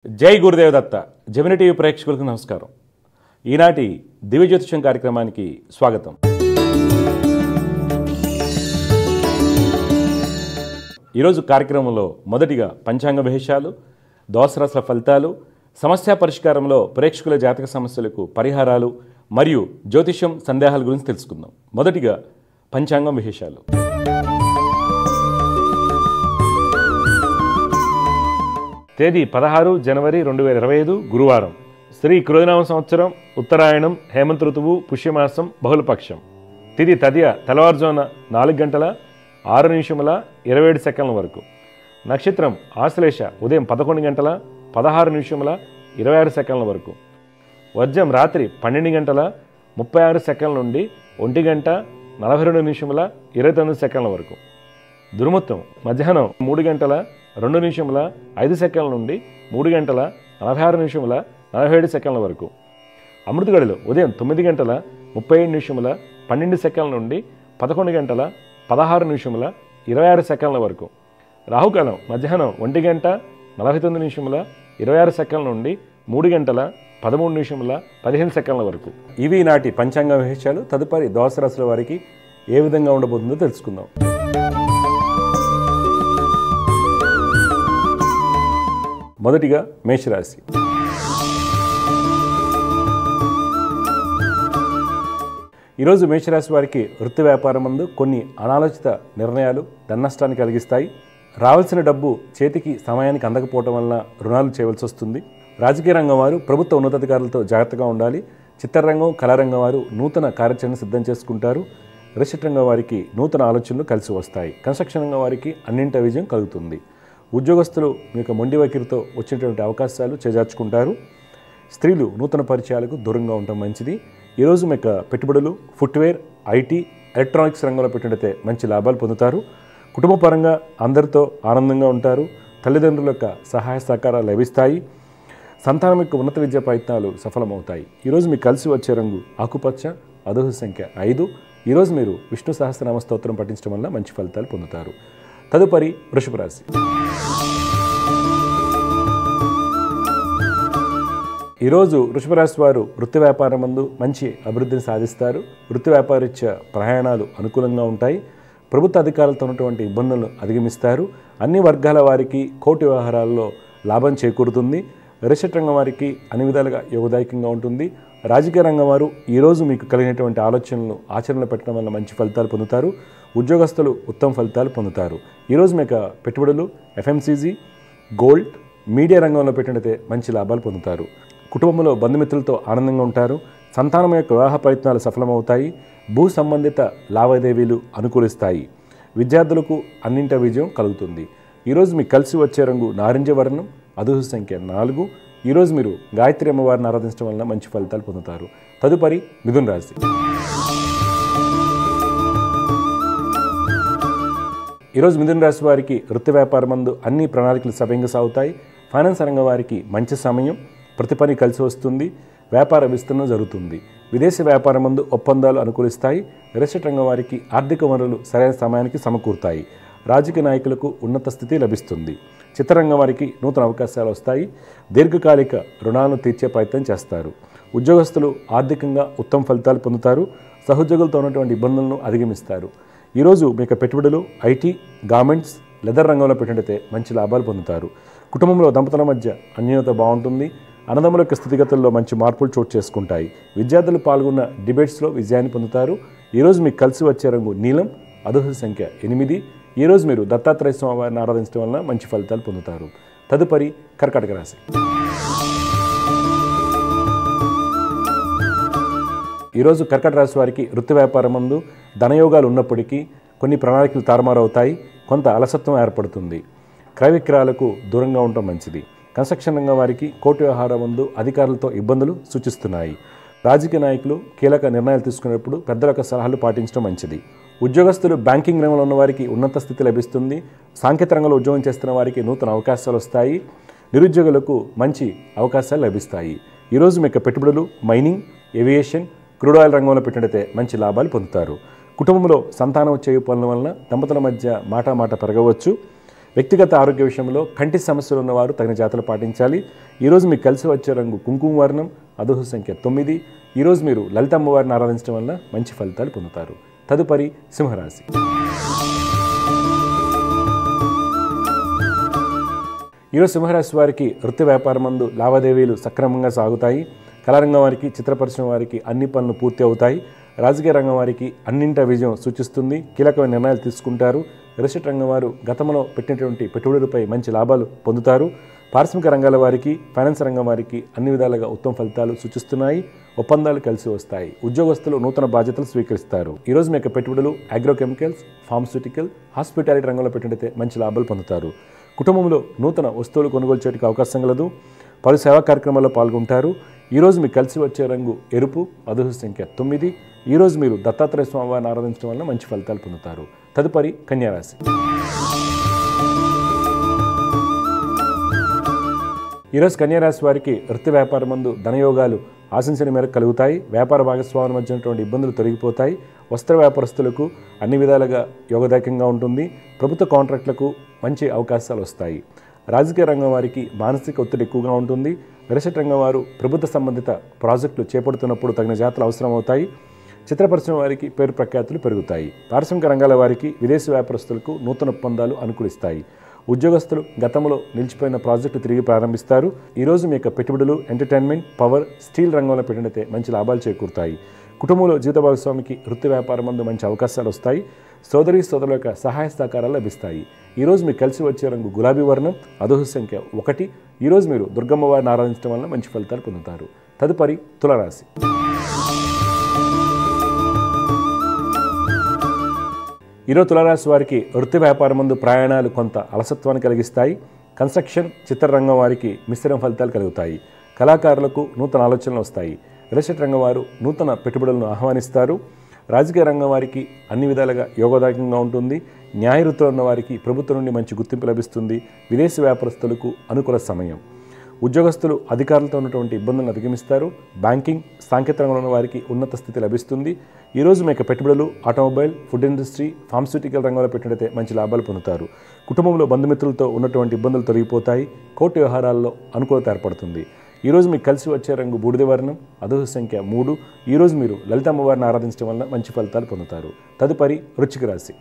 జై గురుదేవ్ దత్త Gemini TV ప్రేక్షకులకు నమస్కారం. ఈనాటి దివ్య జ్యోతిషం కార్యక్రమానికి స్వాగతం. ఈరోజు కార్యక్రమంలో మొదటిగా పంచాంగ విశేషాలు, దోసరాశుల ఫలితాలు, సమస్య పరిష్కారంలో ప్రేక్షకుల జాతక సమస్యలకు పరిహారాలు మరియు జ్యోతిషం సందేహాల గురించి తెలుసుకుందాం. మొదటిగా పంచాంగం విశేషాలు. తేదీ 16 జనవరి 2025 గురువారం. శ్రీ క్రోధినామ సంవత్సరం, ఉత్తరాయణం, హేమంత ఋతువు, పుష్యమాసం, బహుళపక్షం. తిథి తదియ తెల్లవారుజామున 4 గంటల 6 నిమిషముల 27 సెకండ్ల వరకు. నక్షత్రం ఆశ్లేష ఉదయం 11 గంటల 16 నిమిషముల 26 సెకండ్ల వరకు. వర్జం రాత్రి 12 గంటల 36 సెకండ్ల నుండి 1 గంట 42 నిమిషముల 29 సెకండ్ల వరకు. దుర్ముహూర్తం మధ్యాహ్నం 3 గంటల 2 నిమిషముల 5 సెకండ్ల నుండి 3 గంటల 46 నిమిషముల 47 సెకండ్ల వరకు. అమృత గడిలో ఉదయం 9 గంటల 37 నిమిషముల 12 సెకండ్ల నుండి 11 గంటల 16 నిమిషముల 26 సెకండ్ల వరకు. రాహుకాలం మధ్యాహ్నం 1 గంట 49 నిమిషముల 26 సెకండ్ల నుండి 3 గంటల 13 నిమిషముల 15 సెకండ్ల వరకు. ఇవి నాటి పంచాంగ విశేషాలు. తదుపరి ద్వాదశ రాశుల వారికి ఏ విధంగా ఉండబోతుందో తెలుసుకుందాం. మొదటిగా మేషరాశి. ఈరోజు మేషరాశి వారికి వృత్తి వ్యాపారం నందు కొన్ని అనాలోచిత నిర్ణయాలు ధననష్టాన్ని కలిగిస్తాయి. రావాల్సిన డబ్బు చేతికి సమయానికి అందకపోవడం వలన రుణాలు చేయవలసి వస్తుంది. రాజకీయ రంగం వారు ప్రభుత్వ ఉన్నతాధికారులతో జాగ్రత్తగా ఉండాలి. చిత్రరంగం, కళారంగం వారు నూతన కార్యాచరణ సిద్ధం చేసుకుంటారు. రిషట్ రంగం వారికి నూతన ఆలోచనలు కలిసి వస్తాయి. కన్స్ట్రక్షన్ రంగం వారికి అన్నింట విజయం కలుగుతుంది. ఉద్యోగస్తులు మీకు మొండి వైఖరితో వచ్చినటువంటి అవకాశాలు చేజార్చుకుంటారు. స్త్రీలు నూతన పరిచయాలకు దూరంగా ఉండటం మంచిది. ఈరోజు మీకు పెట్టుబడులు, ఫుట్వేర్, ఐటీ, ఎలక్ట్రానిక్స్ రంగంలో పెట్టినట్లయితే మంచి లాభాలు పొందుతారు. కుటుంబ పరంగా అందరితో ఆనందంగా ఉంటారు. తల్లిదండ్రుల యొక్క సహాయ సహకారాలు లభిస్తాయి. సంతానం యొక్క ఉన్నత విద్యా ప్రయత్నాలు సఫలమవుతాయి. ఈరోజు మీకు కలిసి వచ్చే రంగు ఆకుపచ్చ, అదృష్ట సంఖ్య 5. ఈరోజు మీరు విష్ణు సహస్రనామ స్తోత్రం పఠించడం వల్ల మంచి ఫలితాలు పొందుతారు. తదుపరి వృషభ రాశి. ఈరోజు వృషభ రాశి వారు వృత్తి వ్యాపారం నందు మంచి అభివృద్ధిని సాధిస్తారు. వృత్తి వ్యాపారరీత్యా ప్రయాణాలు అనుకూలంగా ఉంటాయి. ప్రభుత్వ అధికారులతో ఉన్నటువంటి ఇబ్బందులను అధిగమిస్తారు. అన్ని వర్గాల వారికి కోర్టు వ్యవహారాల్లో లాభం చేకూరుతుంది. రిషట్ రంగం వారికి అన్ని విధాలుగా యోగదాయకంగా ఉంటుంది. రాజకీయ రంగం వారు ఈరోజు మీకు కలిగినటువంటి ఆలోచనలను ఆచరణలో పెట్టడం వల్ల మంచి ఫలితాలు పొందుతారు. ఉద్యోగస్తులు ఉత్తమ ఫలితాలు పొందుతారు. ఈరోజు మీకు పెట్టుబడులు, ఎఫ్ఎంసీజీ, గోల్డ్, మీడియా రంగంలో పెట్టినట్లయితే మంచి లాభాలు పొందుతారు. కుటుంబంలో బంధుమిత్రులతో ఆనందంగా ఉంటారు. సంతానం యొక్క వివాహ ప్రయత్నాలు సఫలమవుతాయి. భూ సంబంధిత లావాదేవీలు అనుకూలిస్తాయి. విద్యార్థులకు అన్నింట విజయం కలుగుతుంది. ఈరోజు మీకు కలిసి వచ్చే రంగు నారింజ వర్ణం, అదృష్ట సంఖ్య 4. ఈరోజు మీరు గాయత్రి అమ్మవారిని ఆరాధించడం వలన మంచి ఫలితాలు పొందుతారు. తదుపరి మిథున రాశి. ఈరోజు మిథున రాశి వారికి వృత్తి వ్యాపారం నందు అన్ని ప్రణాళికలు సవ్యంగా సాగుతాయి. ఫైనాన్స్ రంగం వారికి మంచి సమయం, ప్రతి పని కలిసి వస్తుంది. వ్యాపార విస్తరణ జరుగుతుంది. విదేశీ వ్యాపారం నందు ఒప్పందాలు అనుకూలిస్తాయి. రిషట్ రంగం వారికి ఆర్థిక వనరులు సరైన సమయానికి సమకూరుతాయి. రాజకీయ నాయకులకు ఉన్నత స్థితి లభిస్తుంది. చిత్రరంగం వారికి నూతన అవకాశాలు వస్తాయి. దీర్ఘకాలిక రుణాలను తీర్చే ప్రయత్నం చేస్తారు. ఉద్యోగస్తులు ఆర్థికంగా ఉత్తమ ఫలితాలు పొందుతారు. సహోద్యోగులతో ఉన్నటువంటి ఇబ్బందులను అధిగమిస్తారు. ఈరోజు మీకు పెట్టుబడులు, ఐటీ, గార్మెంట్స్, లెదర్ రంగంలో పెట్టినట్లయితే మంచి లాభాలు పొందుతారు. కుటుంబంలో దంపతుల మధ్య అన్యోన్యత బాగుంటుంది. అన్నదమ్ముల యొక్క స్థితిగతుల్లో మంచి మార్పులు చోటు చేసుకుంటాయి. విద్యార్థులు పాల్గొన్న డిబేట్స్లో విజయాన్ని పొందుతారు. ఈరోజు మీకు కలిసి వచ్చే రంగు నీలం, అదృష్ట సంఖ్య 8. ఈరోజు మీరు దత్తాత్రేయ స్వామి వారిని ఆరాధించడం వలన మంచి ఫలితాలు పొందుతారు. తదుపరి కర్కాటక రాశి. ఈరోజు కర్కాటక రాశి వారికి వృత్తి వ్యాపారం నందు ధనయోగాలు ఉన్నప్పటికీ కొన్ని ప్రణాళికలు తారుమారవుతాయి. కొంత అలసత్వం ఏర్పడుతుంది. క్రయ విక్రయాలకు దూరంగా ఉండటం మంచిది. కన్స్ట్రక్షన్ రంగం వారికి కోర్టు వ్యవహారం ముందు అధికారులతో ఇబ్బందులు సూచిస్తున్నాయి. రాజకీయ నాయకులు కీలక నిర్ణయాలు తీసుకునేటప్పుడు పెద్దల యొక్క సలహాలు పాటించడం మంచిది. ఉద్యోగస్తులు బ్యాంకింగ్ రంగంలో ఉన్న వారికి ఉన్నత స్థితి లభిస్తుంది. సాంకేతిక రంగంలో ఉద్యోగం చేస్తున్న వారికి నూతన అవకాశాలు వస్తాయి. నిరుద్యోగులకు మంచి అవకాశాలు లభిస్తాయి. ఈరోజు మీకు పెట్టుబడులు, మైనింగ్, ఏవియేషన్, క్రూడ్ ఆయిల్ రంగంలో పెట్టినట్లయితే మంచి లాభాలు పొందుతారు. కుటుంబంలో సంతానం చేయు పనుల వలన దంపతుల మధ్య మాట పెరగవచ్చు. వ్యక్తిగత ఆరోగ్య విషయంలో కంటి సమస్యలు ఉన్నవారు తగిన జాగ్రత్తలు పాటించాలి. ఈరోజు మీకు కలిసి వచ్చే రంగు కుంకుమ వర్ణం, అదృష్ట సంఖ్య 9. ఈరోజు మీరు లలిత అమ్మవారిని ఆరాధించడం వల్ల మంచి ఫలితాలు పొందుతారు. తదుపరి సింహరాశి. ఈరోజు సింహరాశి వారికి వృత్తి వ్యాపారం నందు లావాదేవీలు సక్రమంగా సాగుతాయి. కళారంగం వారికి, చిత్ర పరిశ్రమ వారికి అన్ని పనులు పూర్తి అవుతాయి. రాజకీయ రంగం వారికి అన్నింటా విజయం సూచిస్తుంది. కీలకమైన నిర్ణయాలు తీసుకుంటారు. రియల్ ఎస్టేట్ రంగం వారు గతంలో పెట్టినటువంటి పెట్టుబడులపై మంచి లాభాలు పొందుతారు. పారిశ్రామిక రంగాల వారికి, ఫైనాన్స్ రంగం వారికి అన్ని విధాలుగా ఉత్తమ ఫలితాలు సూచిస్తున్నాయి. ఒప్పందాలు కలిసి వస్తాయి. ఉద్యోగస్తులు నూతన బాధ్యతలు స్వీకరిస్తారు. ఈరోజు మీ యొక్క పెట్టుబడులు అగ్రోకెమికల్స్, ఫార్మాస్యూటికల్, హాస్పిటాలిటీ రంగంలో పెట్టినట్లయితే మంచి లాభాలు పొందుతారు. కుటుంబంలో నూతన వస్తువులు కొనుగోలు చేయడానికి అవకాశం కలదు. పలు సేవా కార్యక్రమాల్లో పాల్గొంటారు. ఈరోజు మీకు కలిసి వచ్చే రంగు ఎరుపు, అదృష్ట సంఖ్య 9. ఈరోజు మీరు దత్తాత్రేయ స్వామి వారిని ఆరాధించడం వల్ల మంచి ఫలితాలు పొందుతారు. తదుపరి కన్యారాశి. ఈరోజు కన్యారాశి వారికి వృత్తి వ్యాపారం నందు ధనయోగాలు ఆశించిన మేరకు కలుగుతాయి. వ్యాపార భాగస్వాముల మధ్య ఉన్నటువంటి ఇబ్బందులు తొలగిపోతాయి. వస్త్ర వ్యాపారస్తులకు అన్ని విధాలుగా యోగదాయకంగా ఉంటుంది. ప్రభుత్వ కాంట్రాక్టులకు మంచి అవకాశాలు వస్తాయి. రాజకీయ రంగం వారికి మానసిక ఒత్తిడి ఎక్కువగా ఉంటుంది. రియల్ ఎస్టేట్ రంగం వారు ప్రభుత్వ సంబంధిత ప్రాజెక్టులు చేపడుతున్నప్పుడు తగిన జాగ్రత్తలు అవసరం అవుతాయి. చిత్ర పరిశ్రమ వారికి పేరు ప్రఖ్యాతులు పెరుగుతాయి. పారిశ్రామిక రంగాల వారికి, విదేశీ వ్యాపారస్తులకు నూతన ఒప్పందాలు అనుకూలిస్తాయి. ఉద్యోగస్తులు గతంలో నిలిచిపోయిన ప్రాజెక్టు తిరిగి ప్రారంభిస్తారు. ఈరోజు మీ యొక్క పెట్టుబడులు ఎంటర్టైన్మెంట్, పవర్, స్టీల్ రంగంలో పెట్టినట్లయితే మంచి లాభాలు చేకూరుతాయి. కుటుంబంలో జీవిత భాగస్వామికి వృత్తి వ్యాపారం నందు మంచి అవకాశాలు వస్తాయి. సోదరుల యొక్క సహాయ సహకారాలు లభిస్తాయి. ఈరోజు మీకు కలిసి వచ్చే రంగు గులాబీ వర్ణం, అదృష్ట సంఖ్య 1. ఈరోజు మీరు దుర్గమ్మ వారిని ఆరాధించడం వల్ల మంచి ఫలితాలు పొందుతారు. తదుపరి తులారాశి. ఈరోజు తులారాశి వారికి వృత్తి వ్యాపారం నందు ప్రయాణాలు కొంత అలసత్వాన్ని కలిగిస్తాయి. కన్స్ట్రక్షన్, చిత్రరంగం వారికి మిశ్రమ ఫలితాలు కలుగుతాయి. కళాకారులకు నూతన ఆలోచనలు వస్తాయి. రియల్ ఎస్టేట్ రంగం వారు నూతన పెట్టుబడులను ఆహ్వానిస్తారు. రాజకీయ రంగం వారికి అన్ని విధాలుగా యోగదాయకంగా ఉంటుంది. న్యాయ వృత్తిలో ఉన్న వారికి ప్రభుత్వం నుండి మంచి గుర్తింపు లభిస్తుంది. విదేశీ వ్యాపారస్తులకు అనుకూల సమయం. ఉద్యోగస్తులు అధికారులతో ఉన్నటువంటి ఇబ్బందులను అధిగమిస్తారు. బ్యాంకింగ్, సాంకేతిక రంగంలో ఉన్న వారికి ఉన్నత స్థితి లభిస్తుంది. ఈరోజు మీ యొక్క పెట్టుబడులు ఆటోమొబైల్, ఫుడ్ ఇండస్ట్రీ, ఫార్మాస్యూటికల్ రంగంలో పెట్టినట్లయితే మంచి లాభాలు పొందుతారు. కుటుంబంలో బంధుమిత్రులతో ఉన్నటువంటి ఇబ్బందులు తొలగిపోతాయి. కోర్టు వ్యవహారాల్లో అనుకూలత ఏర్పడుతుంది. ఈరోజు మీకు కలిసి వచ్చే రంగు బూడిద వర్ణం, అదృష్ట సంఖ్య 3. ఈరోజు మీరు లలిత అమ్మవారిని ఆరాధించడం వల్ల మంచి ఫలితాలు పొందుతారు. తదుపరి వృశ్చిక రాశి.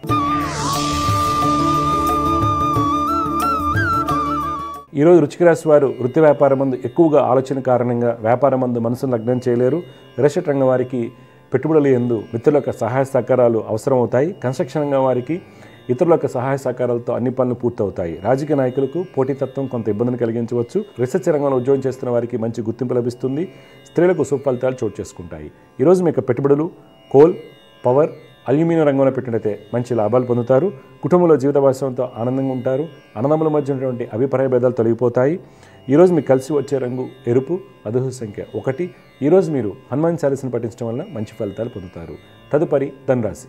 ఈరోజు వృశ్చిక రాశి వారు వృత్తి వ్యాపారం నందు ఎక్కువగా ఆలోచన కారణంగా వ్యాపారం నందు మనసును లగ్నం చేయలేరు. రియల్ ఎస్టేట్ రంగం వారికి పెట్టుబడులు యందు మిత్రుల యొక్క సహాయ సహకారాలు అవసరమవుతాయి. కన్స్ట్రక్షన్ రంగం వారికి ఇతరుల యొక్క సహాయ సహకారాలతో అన్ని పనులు పూర్తవుతాయి. రాజకీయ నాయకులకు పోటీతత్వం కొంత ఇబ్బందిని కలిగించవచ్చు. రీసెర్చ్ రంగంలో ఉద్యోగం చేస్తున్న వారికి మంచి గుర్తింపు లభిస్తుంది. స్త్రీలకు సుఫలితాలు చోటు చేసుకుంటాయి. ఈరోజు మీ యొక్క పెట్టుబడులు కోల్, పవర్, అల్యూమినియం రంగంలో పెట్టినట్లయితే మంచి లాభాలు పొందుతారు. కుటుంబంలో జీవిత భాగస్వామితో ఆనందంగా ఉంటారు. అన్నదమ్ముల మధ్య ఉన్నటువంటి అభిప్రాయ భేదాలు తొలగిపోతాయి. ఈరోజు మీకు కలిసి వచ్చే రంగు ఎరుపు, అదృష్ట సంఖ్య 1. ఈరోజు మీరు హనుమాన్ చాలీసాను పఠించడం వల్ల మంచి ఫలితాలు పొందుతారు. తదుపరి ధనురాశి.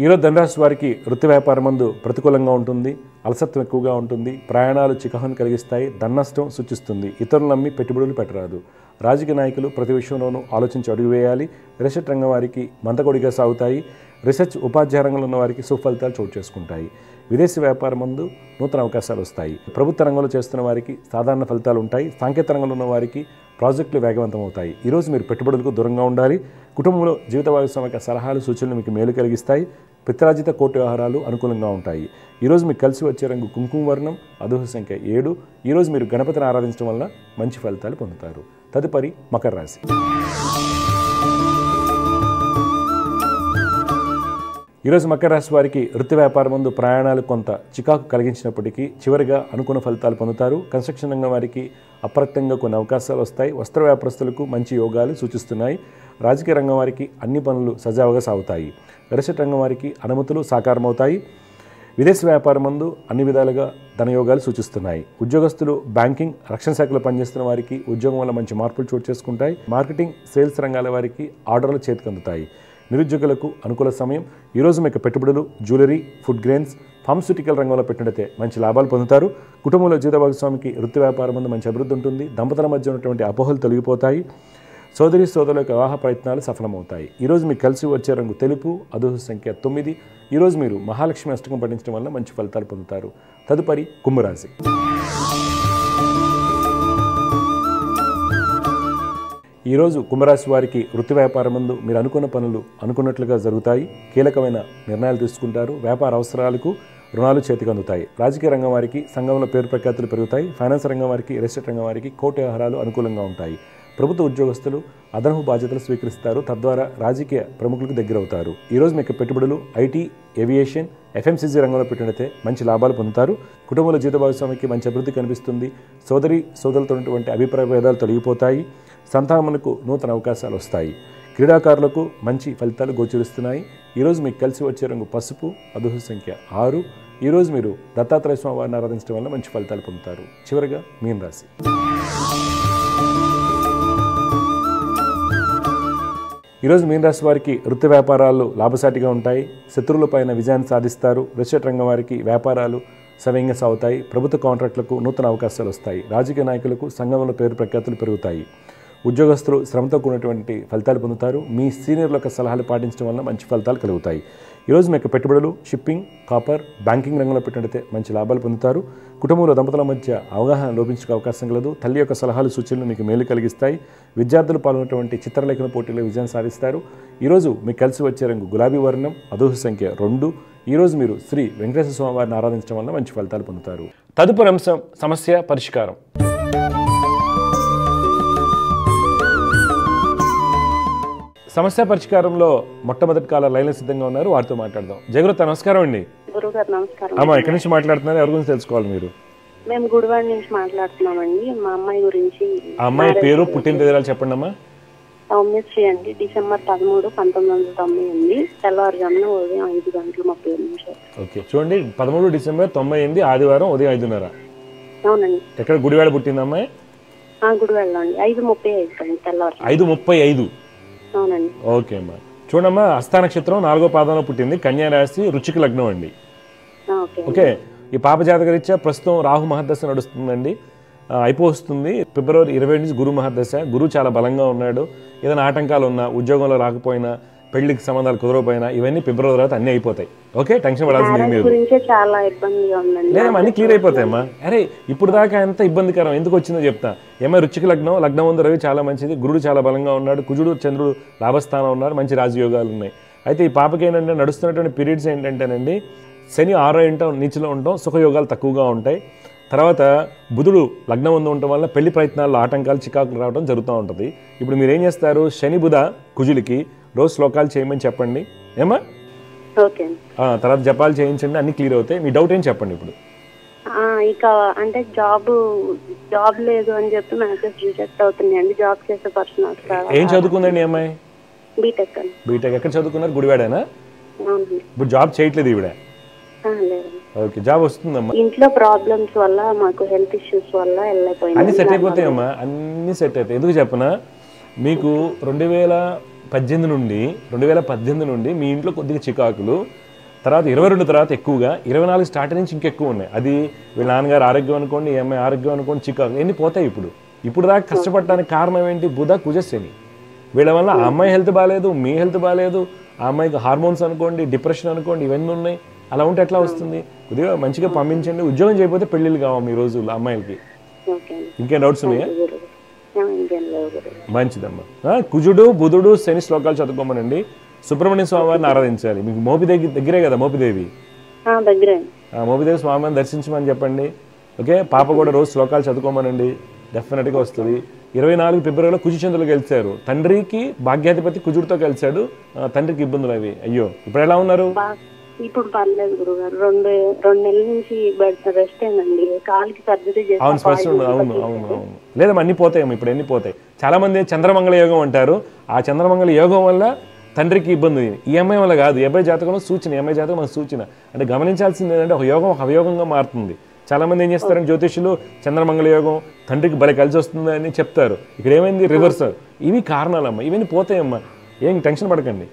ఈరోజు ధనురాశి వారికి వృత్తి వ్యాపారం నందు ప్రతికూలంగా ఉంటుంది. అలసత్వం ఎక్కువగా ఉంటుంది. ప్రయాణాలు చికాకును కలిగిస్తాయి. ధననష్టం సూచిస్తుంది. ఇతరులు నమ్మి పెట్టుబడులు పెట్టరాదు. రాజకీయ నాయకులు ప్రతి విషయంలోనూ ఆలోచించి అడుగు వేయాలి. రియల్ ఎస్టేట్ రంగం వారికి మందకొడిగా సాగుతాయి. రీసెర్చ్, ఉపాధ్యాయ రంగంలో ఉన్న వారికి సుఫలితాలు చోటు చేసుకుంటాయి. విదేశీ వ్యాపారం నందు నూతన అవకాశాలు వస్తాయి. ప్రభుత్వ రంగంలో చేస్తున్న వారికి సాధారణ ఫలితాలు ఉంటాయి. సాంకేతిక రంగంలో ఉన్న వారికి ప్రాజెక్టులు వేగవంతం అవుతాయి. ఈరోజు మీరు పెట్టుబడులకు దూరంగా ఉండాలి. కుటుంబంలో జీవిత భాగస్వామి సలహాలు, సూచనలు మీకు మేలు కలిగిస్తాయి. పిత్రార్జిత కోర్టు వ్యవహారాలు అనుకూలంగా ఉంటాయి. ఈరోజు మీకు కలిసి వచ్చే రంగు కుంకుమ వర్ణం, అదృష్ట సంఖ్య 7. ఈరోజు మీరు గణపతిని ఆరాధించడం వల్ల మంచి ఫలితాలు పొందుతారు. తదుపరి మకర రాశి. ఈరోజు మకర రాశి వారికి వృత్తి వ్యాపారం నందు ప్రయాణాలు కొంత చికాకు కలిగించినప్పటికీ చివరిగా అనుకున్న ఫలితాలు పొందుతారు. కన్స్ట్రక్షన్ రంగం వారికి అప్రత్యంగా కొన్ని అవకాశాలు వస్తాయి. వస్త్ర వ్యాపారస్తులకు మంచి యోగాలు సూచిస్తున్నాయి. రాజకీయ రంగం వారికి అన్ని పనులు సజావుగా సాగుతాయి. రియల్ ఎస్టేట్ రంగం వారికి అనుమతులు సాకారమవుతాయి. విదేశీ వ్యాపారం నందు అన్ని విధాలుగా ధనయోగాలు సూచిస్తున్నాయి. ఉద్యోగస్తులు బ్యాంకింగ్, రక్షణ శాఖలో పనిచేస్తున్న వారికి ఉద్యోగం వల్ల మంచి మార్పులు చోటు చేసుకుంటాయి. మార్కెటింగ్, సేల్స్ రంగాల వారికి ఆర్డర్లు చేతికి అందుతాయి. నిరుద్యోగులకు అనుకూల సమయం. ఈరోజు మీకు పెట్టుబడులు జ్యువెలరీ, ఫుడ్ గ్రెయిన్స్, ఫార్మాస్యూటికల్ రంగంలో పెట్టినట్లయితే మంచి లాభాలు పొందుతారు. కుటుంబంలో జీవిత భాగస్వామికి వృత్తి వ్యాపారం మందు మంచి అభివృద్ధి ఉంటుంది. దంపతుల మధ్య ఉన్నటువంటి అపోహలు తొలగిపోతాయి. సోదరి సోదరుల యొక్క వివాహ ప్రయత్నాలు సఫలమవుతాయి. ఈరోజు మీకు కలిసి వచ్చే రంగు తెలుపు, అదృష్ట సంఖ్య 9. ఈరోజు మీరు మహాలక్ష్మి అష్టకం పఠించడం వల్ల మంచి ఫలితాలు పొందుతారు. తదుపరి కుంభరాశి. ఈరోజు కుంభరాశి వారికి వృత్తి వ్యాపారం ముందు మీరు అనుకున్న పనులు అనుకున్నట్లుగా జరుగుతాయి. కీలకమైన నిర్ణయాలు తీసుకుంటారు. వ్యాపార అవసరాలకు రుణాలు చేతికి అందుతాయి. రాజకీయ రంగం వారికి సంఘంలో పేరు ప్రఖ్యాతులు పెరుగుతాయి. ఫైనాన్స్ రంగం వారికి, ఎస్టేట్ రంగం వారికి కోర్టు వ్యవహారాలు అనుకూలంగా ఉంటాయి. ప్రభుత్వ ఉద్యోగస్తులు అదనపు బాధ్యతలు స్వీకరిస్తారు. తద్వారా రాజకీయ ప్రముఖులకు దగ్గరవుతారు. ఈరోజు మీకు పెట్టుబడులు ఐటీ, ఏవియేషన్, ఎఫ్ఎంసీజీ రంగంలో పెట్టినట్లయితే మంచి లాభాలు పొందుతారు. కుటుంబంలో జీవిత భాగస్వామికి మంచి అభివృద్ధి కనిపిస్తుంది. సోదరి సోదరులతో ఉన్నటువంటి అభిప్రాయ భేదాలు తొలగిపోతాయి. సంతానములకు నూతన అవకాశాలు వస్తాయి. క్రీడాకారులకు మంచి ఫలితాలు గోచరిస్తున్నాయి. ఈరోజు మీకు కలిసి వచ్చే రంగు పసుపు, అదృష్ట సంఖ్య 6. ఈరోజు మీరు దత్తాత్రేయ స్వామి వారిని ఆరాధించడం వల్ల మంచి ఫలితాలు పొందుతారు. చివరిగా మీన రాశి. ఈరోజు మీన రాశి వారికి వృత్తి వ్యాపారాలు లాభసాటిగా ఉంటాయి. శత్రువులపైన విజయాన్ని సాధిస్తారు. ఎస్టేట్ రంగం వారికి వ్యాపారాలు సవ్యంగా సాగుతాయి. ప్రభుత్వ కాంట్రాక్టులకు నూతన అవకాశాలు వస్తాయి. రాజకీయ నాయకులకు సంఘంలో పేరు ప్రఖ్యాతులు పెరుగుతాయి. ఉద్యోగస్తులు శ్రమతో కూడినటువంటి ఫలితాలు పొందుతారు. మీ సీనియర్ల యొక్క సలహాలు పాటించడం వల్ల మంచి ఫలితాలు కలుగుతాయి. ఈరోజు మీకు పెట్టుబడులు షిప్పింగ్, కాపర్, బ్యాంకింగ్ రంగంలో పెట్టినట్లయితే మంచి లాభాలు పొందుతారు. కుటుంబంలో దంపతుల మధ్య అవగాహన లోపించే అవకాశం కలదు. తల్లి యొక్క సలహాలు సూచనలు మీకు మేలు కలిగిస్తాయి. విద్యార్థులు పాల్గొన్నటువంటి చిత్రలేఖన పోటీలో విజయం సాధిస్తారు. ఈరోజు మీకు కలిసి వచ్చే రంగు గులాబీ వర్ణం, అదృష్ట సంఖ్య 2. ఈరోజు మీరు శ్రీ వెంకటేశ్వర స్వామి వారిని ఆరాధించడం వల్ల మంచి ఫలితాలు పొందుతారు. తదుపరి అంశం సమస్య పరిష్కారం. సమస్య పరిష్కారంలో మొట్టమొదటి కాల లైన్లో సిద్ధంగా ఉన్నారు. వారితో మాట్లాడదాం. జయగురుత నమస్కారం అండి. గురుగారు నమస్కారం. అమ్మా, ఎక్కడి నుంచి మాట్లాడుతున్నారు? ఎవరి గురించి తెలుసుకోవాలి మీరు? మేము గుడివాడ నుంచి మాట్లాడుతున్నామండి. మా అమ్మాయి గురించి. ఆ అమ్మాయి పేరు, పుట్టిన తేదీలు చెప్పండి అమ్మా. సౌమ్యశ్రీ అండి. డిసెంబర్ 13, 1998 తెల్లవారుజామున ఉదయం 5:30. ఓకే, చూడండి 13 డిసెంబర్ 98 ఆదివారం ఉదయం 5:30. అవునండి. ఎక్కడ గుడివాడ పుట్టింది అమ్మాయి? గుడివాడలో అండి. 5:35 తెల్లవారు. 5:35. అవునండి. ఓకే అమ్మా, చూడమ్మా హస్త నక్షత్రం 4వ పాదంలో పుట్టింది. కన్యా రాశి, రుచిక లగ్నం అండి. ఓకే, ఈ పాప జాతకరీత్యా ప్రస్తుతం రాహు మహర్దశ నడుస్తుందండి. అయిపోతుంది. ఫిబ్రవరి 20 నుంచి గురు మహర్దశ. గురువు చాలా బలంగా ఉన్నాడు. ఏదైనా ఆటంకాలు ఉన్నా, ఉద్యోగంలో రాకపోయినా, పెళ్లికి సంబంధాలు కుదరకపోయినా ఇవన్నీ ఫిబ్రవరి తర్వాత అన్నీ అయిపోతాయి. ఓకే, టెన్షన్ పడాల్సింది మీరు. లేదమ్మా, అన్ని క్లియర్ అయిపోతాయమ్మా. అరే ఇప్పుడు దాకా ఎంత ఇబ్బందికరం ఎందుకు వచ్చిందో చెప్తా. ఏమై రుచిక లగ్నం, లగ్నం ఉంది రవి చాలా మంచిది. గురుడు చాలా బలంగా ఉన్నాడు. కుజుడు చంద్రుడు లాభస్థానం ఉన్నారు. మంచి రాజయోగాలు ఉన్నాయి. అయితే ఈ పాపకి ఏంటంటే నడుస్తున్నటువంటి పీరియడ్స్ ఏంటంటేనండి, శని 6వ ఇంట నీచిలో ఉండటం, సుఖయోగాలు తక్కువగా ఉంటాయి. తర్వాత బుధుడు లగ్నం ముందు ఉండటం వల్ల పెళ్లి ప్రయత్నాల్లో ఆటంకాలు, చికాకులు రావడం జరుగుతూ ఉంటుంది. ఇప్పుడు మీరు ఏం చేస్తారు, శని బుధ కుజులకి రోజు శ్లోకాలు చేయమని చెప్పండి. ఏమా తర్వాత జపాలు చేయించండి, అన్ని క్లియర్ అవుతాయి. మీ డౌట్ ఏం చెప్పండి ఇప్పుడు. ఇక అంటే జాబ్ లేదు అని చెప్పి మెసేజ్ రిజెక్ట్ అవుతున్నాయండి. జాబ్ చేసే పర్సన్ వస్తారు. ఏం చదువుకుందండి అమ్మాయి? బీటెక్. బీటెక్ ఎక్కడ చదువుకున్నారు? గుడివాడేనా? ఇప్పుడు జాబ్ చేయట్లేదు ఈవిడ? ఓకే, జాబ్ వస్తుందమ్మా. ఇంట్లో ప్రాబ్లమ్స్ వల్ల, మాకు హెల్త్ ఇష్యూస్ వల్ల వెళ్ళిపోయింది. అన్ని సెట్ అయిపోతాయమ్మా, అన్ని సెట్ అవుతాయి. ఎందుకు చెప్పనా, మీకు 2018 నుండి మీ ఇంట్లో కొద్దిగా చికాకులు, తర్వాత 22 తర్వాత ఎక్కువగా, 24 స్టార్ట్ నుంచి ఇంకెక్కువ ఉన్నాయి. అది వీళ్ళ నాన్నగారు ఆరోగ్యం అనుకోండి, ఈ అమ్మాయి ఆరోగ్యం అనుకోండి, చికాకులు ఎన్ని పోతాయి. ఇప్పుడు దాకా కష్టపడడానికి కారణం ఏంటి? బుధ కుజ శని. వీళ్ళ వల్ల ఆ అమ్మాయి హెల్త్ బాగాలేదు, మీ హెల్త్ బాగాలేదు, ఆ అమ్మాయికి హార్మోన్స్ అనుకోండి, డిప్రెషన్ అనుకోండి, ఇవన్నీ ఉన్నాయి. అలా ఉంటే ఎట్లా వస్తుంది? కొద్దిగా మంచిగా పంపించండి. ఉద్యోగం చేయకపోతే పెళ్ళిళ్ళు కావాలి ఈ రోజుల్లో అమ్మాయిలకి. ఇంకేం డౌట్స్ ఉన్నాయా? మంచిదమ్మా. కుజుడు బుధుడు శని శ్లోకాలు చదువుకోమనండి. సుబ్రహ్మణ్య స్వామి వారిని ఆరాధించాలి. మీకు మోపిదేవి దగ్గరే కదా? మోపిదేవి స్వామిని దర్శించమని చెప్పండి. ఓకే, పాప కూడా రోజు శ్లోకాలు చదువుకోమనండి. డెఫినెట్గా వస్తుంది. 24 ఫిబ్రవరిలో కుజచంద్రులు గెలిచారు. తండ్రికి భాగ్యాధిపతి కుజుడితో కలిశాడు. తండ్రికి ఇబ్బందులు అవి. అయ్యో, ఇప్పుడు ఎలా ఉన్నారు? ఇప్పుడు పర్లేదు గురుగారు. 2 నెలల నుంచి రెస్ట్ అయిందండి. కాలికి సర్జరీ చేసి. అవును. లేదమ్మా, అన్ని పోతాయమ్మా. ఇప్పుడు ఎన్ని పోతాయి. చాలా మంది చంద్రమంగళ యోగం అంటారు. ఆ చంద్రమంగళ యోగం వల్ల తండ్రికి ఇబ్బంది. ఈ అమ్మాయి వల్ల కాదు. ఈ అబ్బాయి జాతకంలో సూచన, ఈ అమ్మాయి జాతకం మన సూచన. అంటే గమనించాల్సింది ఏంటంటే ఒక యోగం ఒక అవయోగంగా మారుతుంది. చాలా మంది ఏం చేస్తారంటే జ్యోతిష్యులు చంద్రమంగళ యోగం తండ్రికి భలే కలిసి వస్తుంది అని చెప్తారు. ఇక్కడ ఏమైంది? రివర్స్. ఇవి కారణాలమ్మా. ఇవన్నీ పోతాయమ్మా, ఏం టెన్షన్ పడకండి.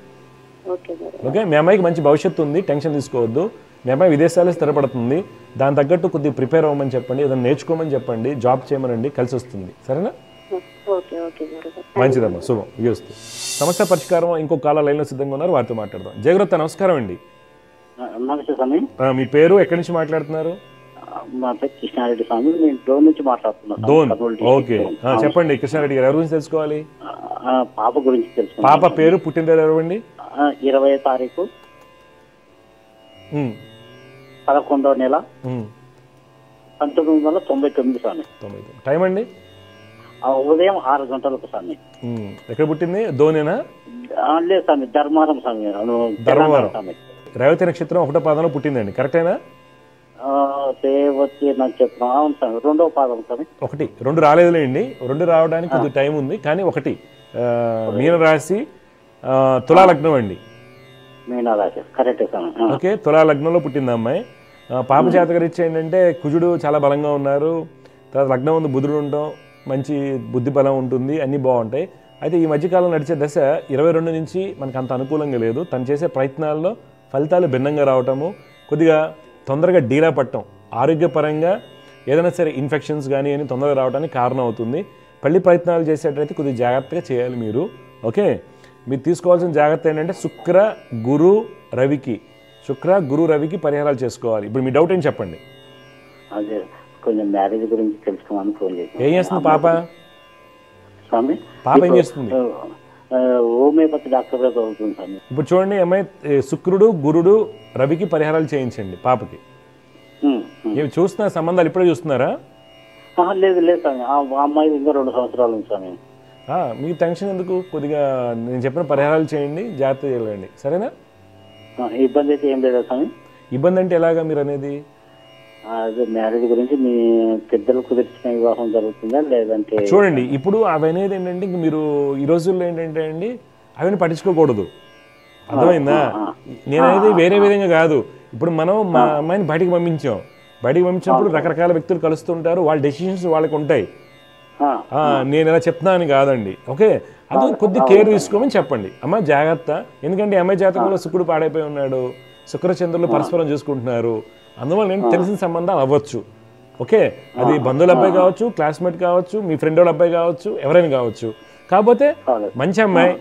ఓకే, మీ అమ్మాయికి మంచి భవిష్యత్తు ఉంది, టెన్షన్ తీసుకోవద్దు. మీ అమ్మాయి విదేశాల్లో స్థిరపడుతుంది. దాని తగ్గట్టు కొద్దిగా ప్రిపేర్ అవ్వమని చెప్పండి, ఏదైనా నేర్చుకోమని చెప్పండి, జాబ్ చేయమనండి, కలిసి వస్తుంది. సరేనా? ఓకే గురుగారు. మంచిదమ్మా, శుభం, వియోస్తు. సమస్య పరిష్కారం ఇంకో కాల లైన్లో సిద్ధంగా ఉన్నారు, వారితో మాట్లాడదాం. జయగురత్త నమస్కారం అండి. నమస్తే స్వామి. మీ పేరు, ఎక్కడి నుంచి మాట్లాడుతున్నారు? మా పేరు కృష్ణారెడ్డి స్వామి, నేను డోన్ నుంచి మాట్లాడుతున్నాను. డోన్, ఓకే. చెప్పండి కృష్ణారెడ్డి గారు, ఎవరి గురించి తెలుసుకోవాలి? పాప గురించి తెలుసు. పాప పేరు, పుట్టినరోజు ఎవరండి? 20వ తారీఖు 11వ నెల 1999 స్వామి. టైం అండి? ఉదయం 6 గంటలకు స్వామి. ఎక్కడ పుట్టింది? ధోనేనా? లేదు స్వామి, ధర్మవరం స్వామి. ధర్మవరం. రేవతి నక్షత్రం 1వ పాదంలో పుట్టిందండి, కరెక్టేనా? రేవతి నక్షత్రం, అవును స్వామి, 2వ పాదం స్వామి. 1, 2 రాలేదులేండి, 2 రావడానికి కొద్దిగా టైం ఉంది, కానీ 1 మీనరాశి, తులా లగ్నం అండి. మీనరాశి, కరెక్ట్ స్వామి. ఓకే, తులా లగ్నంలో పుట్టింది అమ్మాయి. పాప జాతకరీత్యా ఏంటంటే కుజుడు చాలా బలంగా ఉన్నారు, తర్వాత లగ్నం ఉంది బుధుడు ఉండటం, మంచి బుద్ధి బలం ఉంటుంది, అన్నీ బాగుంటాయి. అయితే ఈ మధ్యకాలం నడిచే దశ 22 నుంచి మనకు అంత అనుకూలంగా లేదు. తను చేసే ప్రయత్నాల్లో ఫలితాలు భిన్నంగా రావటము, కొద్దిగా తొందరగా డీలా పట్టడం, ఆరోగ్యపరంగా ఏదైనా సరే ఇన్ఫెక్షన్స్ కానీ అని తొందరగా రావడానికి కారణం అవుతుంది. పెళ్లి ప్రయత్నాలు చేసేటైతే కొద్దిగా జాగ్రత్తగా చేయాలి మీరు. ఓకే, మీరు తీసుకోవాల్సిన జాగ్రత్త ఏంటంటే శుక్ర గురు రవికి పరిహారాలు చేసుకోవాలి. ఇప్పుడు మీ డౌట్ ఏంటి చెప్పండి. అదే కొంచెం మ్యారేజ్ గురించి తెలుసుకోమని ఫోన్ చేసి. ఏం చేస్తుంది పాప? స్వామి పాప ఏం చేస్తుంది? హోమియోపతి డాక్టర్ గా చదువుతుంది స్వామి. ఇప్పుడు చూడండి అమ్మాయి, శుక్రుడు గురుడు రవికి పరిహారాలు చేయించండి పాపకి. ఇవి చూస్తున్న సంబంధాలు ఇప్పుడే చూస్తున్నారా? లేదు లేదు స్వామి, ఆ అమ్మాయి ఇంకా 2 సంవత్సరాలు ఉంది స్వామి. మీకు టెన్షన్ ఎందుకు? కొద్దిగా నేను చెప్పిన పరిహారాలు చేయండి, జాగ్రత్త చేయండి, సరేనా? ఇబ్బంది అయితే ఏం లేదా స్వామి? ఇబ్బంది అంటే ఎలాగా మీరు అనేది? అదే మ్యారేజ్ గురించి మీ పెద్దలు కుదిర్చిన వివాహం జరుగుతుందా లేదంటే? చూడండి, ఇప్పుడు అవి అనేది ఏంటంటే ఇంక మీరు ఈ రోజుల్లో ఏంటంటే అండి అవన్నీ పట్టించుకోకూడదు, అర్థమైందా? నేననేది వేరే విధంగా కాదు. ఇప్పుడు మనం మా అమ్మాయిని బయటికి పంపించినప్పుడు రకరకాల వ్యక్తులు కలుస్తుంటారు, వాళ్ళ డెసిషన్స్ వాళ్ళకి ఉంటాయి. నేను ఇలా చెప్తున్నాను కాదండి, ఓకే? అది కొద్ది కేర్ తీసుకోమని చెప్పండి. అమ్మ జాగ్రత్త, ఎందుకంటే అమ్మాయి జాతకంలో శుక్రుడు పాడైపోయి ఉన్నాడు, శుక్రచంద్రులు పరస్పరం చూసుకుంటున్నారు, అందువల్ల నేను తెలిసిన సంబంధాలు అవ్వచ్చు. ఓకే, అది బంధువుల అబ్బాయి కావచ్చు, క్లాస్మేట్ కావచ్చు, మీ ఫ్రెండ్ వాళ్ళ అబ్బాయి కావచ్చు, ఎవరైనా కావచ్చు. కాకపోతే మంచి అమ్మాయి,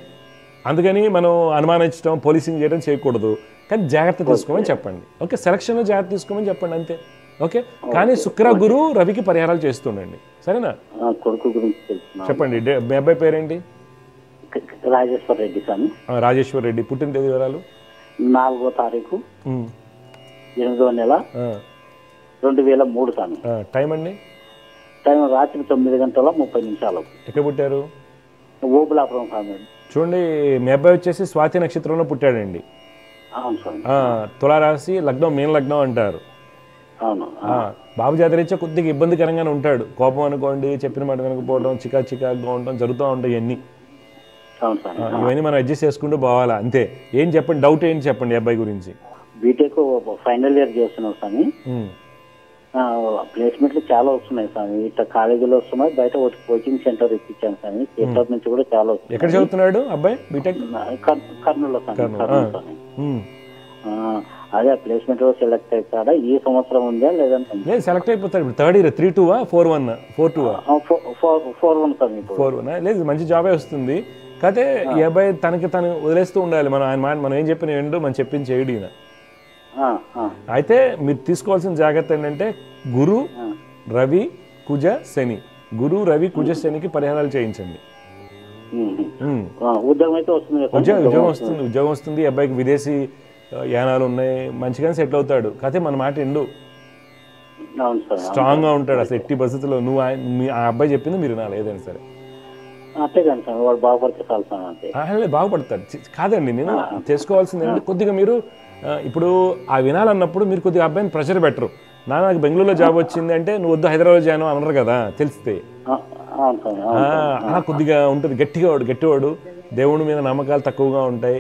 అందుకని మనం అనుమానించడం, పోలీసింగ్ చేయడం చేయకూడదు, కానీ జాగ్రత్త తీసుకోమని చెప్పండి. ఓకే, సెలక్షన్లో జాగ్రత్త తీసుకోమని చెప్పండి అంతే. ఓకే, కానీ శుక్ర గురు రవికి పరిహారాలు చేస్తుండండి, సరేనా? కొడుకు గురించి చెప్పండి. మీ అబ్బాయి పేరేంటి? రాజేశ్వర్ రెడ్డి స్వామి. రాజేశ్వర్ రెడ్డి. పుట్టిన తేదీ వివరాలు? 4వ తారీఖు 8వ నెల 2003 స్వామి. టైం అండి? టైం రాత్రి 9:30. ఎక్కడ పుట్టారు? ఓబులాపురం స్వామి. చూడండి, మీ అబ్బాయి వచ్చేసి స్వాతి నక్షత్రంలో పుట్టాడండి. అవును స్వామి. తులారాశి లగ్నం, మీన లగ్నం అంటారు. అవును. బాబు జాతరీత్యా కొద్దిగా ఇబ్బందికరంగానే ఉంటాడు, కోపం అనుకోండి, చెప్పిన మాట వినకపోవడం, చికాకుగా ఉండడం జరుగుతూ ఉంటాయి ఇవన్నీ. ఇవన్నీ మనం అడ్జస్ట్ చేసుకుంటూ పోవాలా అంతే. ఏం చెప్పండి, డౌట్ ఏంటి చెప్పండి అబ్బాయి గురించి. బీటెక్ ఫైనల్ ఇయర్ చేస్తున్నాం స్వామి. ప్లేస్మెంట్లు చాలా వస్తున్నాయి స్వామి, ఇట్లా కాలేజీలో వస్తున్నాయి, బయట కోచింగ్ సెంటర్ ఇప్పించాను స్వామి, సెంటర్ నుంచి కూడా చాలా వస్తున్నాయి. ఎక్కడ చదువుతున్నాడు అబ్బాయి? బీటెక్ కర్నూలు స్వామి. అదే ప్లేస్మెంట్ లో సెలెక్ట్ అవుతాడా? ఈ సంవత్సరం ఉందా లేదంటే? లేదు, సెలెక్ట్ అయిపోతాడు. ఇప్పుడు థర్డ్ ఇయర్ 3-2 4-1 4-1 స్వామి. 4-1 లేదు, మంచి జాబే వస్తుంది. కాకపోతే ఈ అబ్బాయి తను వదిలేస్తూ ఉండాలి. మనం ఏం చెప్పిన ఏంటో మనం చెప్పింది చేయడు ఈయన. అయితే మీరు తీసుకోవాల్సిన జాగ్రత్త ఏంటంటే గురు రవి కుజ శని, గురు రవి కుజ శనికి పరిహారాలు చేయించండి. ఉద్యోగం వస్తుంది. అబ్బాయికి విదేశీ యానాలు ఉన్నాయి, మంచిగానే సెటిల్ అవుతాడు. కాకపోతే మన మాట ఎండు స్ట్రాంగ్ గా ఉంటాడు. అసలు ఎట్టి పరిస్థితుల్లో ఆ అబ్బాయి చెప్పింది మీరు నా లేదని సరే బాగుపడతాడు. కాదండి, నేను తెలుసుకోవాల్సింది ఏంటంటే కొద్దిగా మీరు ఇప్పుడు ఆ వినాలన్నప్పుడు మీరు కొద్దిగా అబ్బాయిని ప్రెషర్ పెట్టరు. నాకు బెంగళూరులో జాబ్ వచ్చింది అంటే నువ్వు వద్దు హైదరాబాద్ జాయిన్ అనరు కదా, తెలిస్తే అలా కొద్దిగా ఉంటుంది. గట్టివాడు, దేవుడి మీద నమ్మకాలు తక్కువగా ఉంటాయి,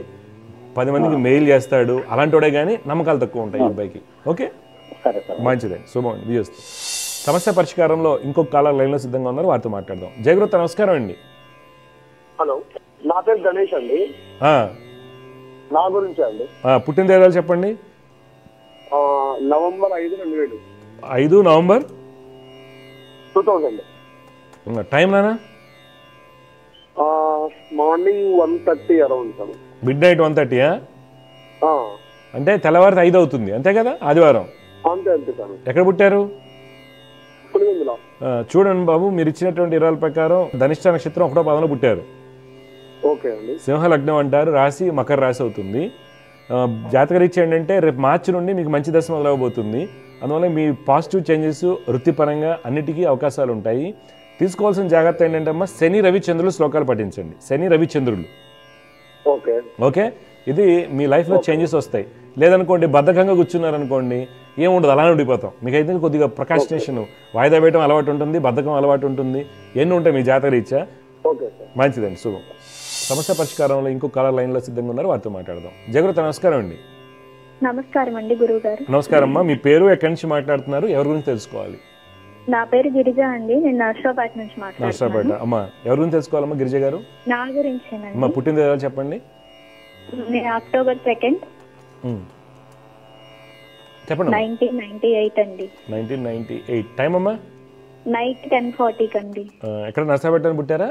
10 మందికి మెయిల్ చేస్తాడు, అలాంటి వాడే కానీ నమ్మకాలు తక్కువ ఉంటాయి ఈ అబ్బాయికి. ఓకే, మంచిదే, శుభం. వియోస్తు. సమస్య పరిష్కారంలో ఇంకొక కాలర్ లైన్లో సిద్ధంగా ఉన్నారు, వారితో మాట్లాడదాం. జయగురత నమస్కారం అండి. హలో, నా పేరు గణేష్ అండి. నా గురించి అండి. పుట్టిన తేదీలు చెప్పండి. నవంబర్ 5, 2000. 5 నవంబర్ 2000. టైం నానా? Morning 1:30 around sir. Mid night 1:30. ఆ, అంటే తెల్లవారితే 5 అవుతుంది అంతే కదా ఆదివారం? అంతే అంతే సార్. ఎక్కడ పుట్టారు? పులివెందుల. చూడండి బాబు, మీరు ఇచ్చినటువంటి ఇరాల ప్రకారం ధనిష్ట నక్షత్రం 1వ పాదంలో పుట్టారు. ఓకే అండి. సింహ లగ్నం అంటారు, రాశి మకర రాశి అవుతుంది. జాతకరీత్యా ఏంటంటే రేపు మార్చి నుండి మీకు మంచి దశ మొదలవబోతుంది. అందువల్ల మీ పాజిటివ్ చేంజెస్ వృత్తిపరంగా అన్నిటికీ అవకాశాలు ఉంటాయి. తీసుకోవాల్సిన జాగ్రత్త ఏంటంటే అమ్మా, శని రవి చంద్రులు శ్లోకాలు పఠించండి. శని రవి చంద్రులు. ఓకే ఓకే, ఇది మీ లైఫ్లో చేంజెస్ వస్తాయి. లేదనుకోండి బద్ధకంగా కూర్చున్నారనుకోండి ఏముండదు, అలానే ఉండిపోతాం. మీకైతే కొద్దిగా ప్రకాస్టినేషన్ వాయిదా వేయడం అలవాటు ఉంటుంది, బద్ధకం అలవాటు ఉంటుంది, ఎన్ని ఉంటాయి మీ జాతకరీత్యా. Okay sir. మంచిదండి, శుభం. సమస్య పరిష్కారంలో ఇంకో కాలర్ లైన్లో సిద్ధంగా ఉన్నారు, వారితో మాట్లాడదాం. జగృత నమస్కారం అండి. నమస్కారం అండి గురువు గారు. నమస్కారం అమ్మా, మీ పేరు, ఎక్కడి నుంచి మాట్లాడుతున్నారు, ఎవరి గురించి తెలుసుకోవాలి? నా పేరు గిరిజ అండి, నేను నర్సరావుపేట నుంచి మాట్లాడుతున్నాను. నర్సరావుపేట. అమ్మా ఎవరి గురించి తెలుసుకోవాలమ్మా గిరిజ గారు? నా గురించేనండి. అమ్మా పుట్టినరోజు చెప్పండి. నేను October 2nd, చెప్పండి. 1998 అండి. 1998. టైం అమ్మా? నైట్ 10:40 కండి. ఎక్కడ నర్సరావుపేట పుట్టారా?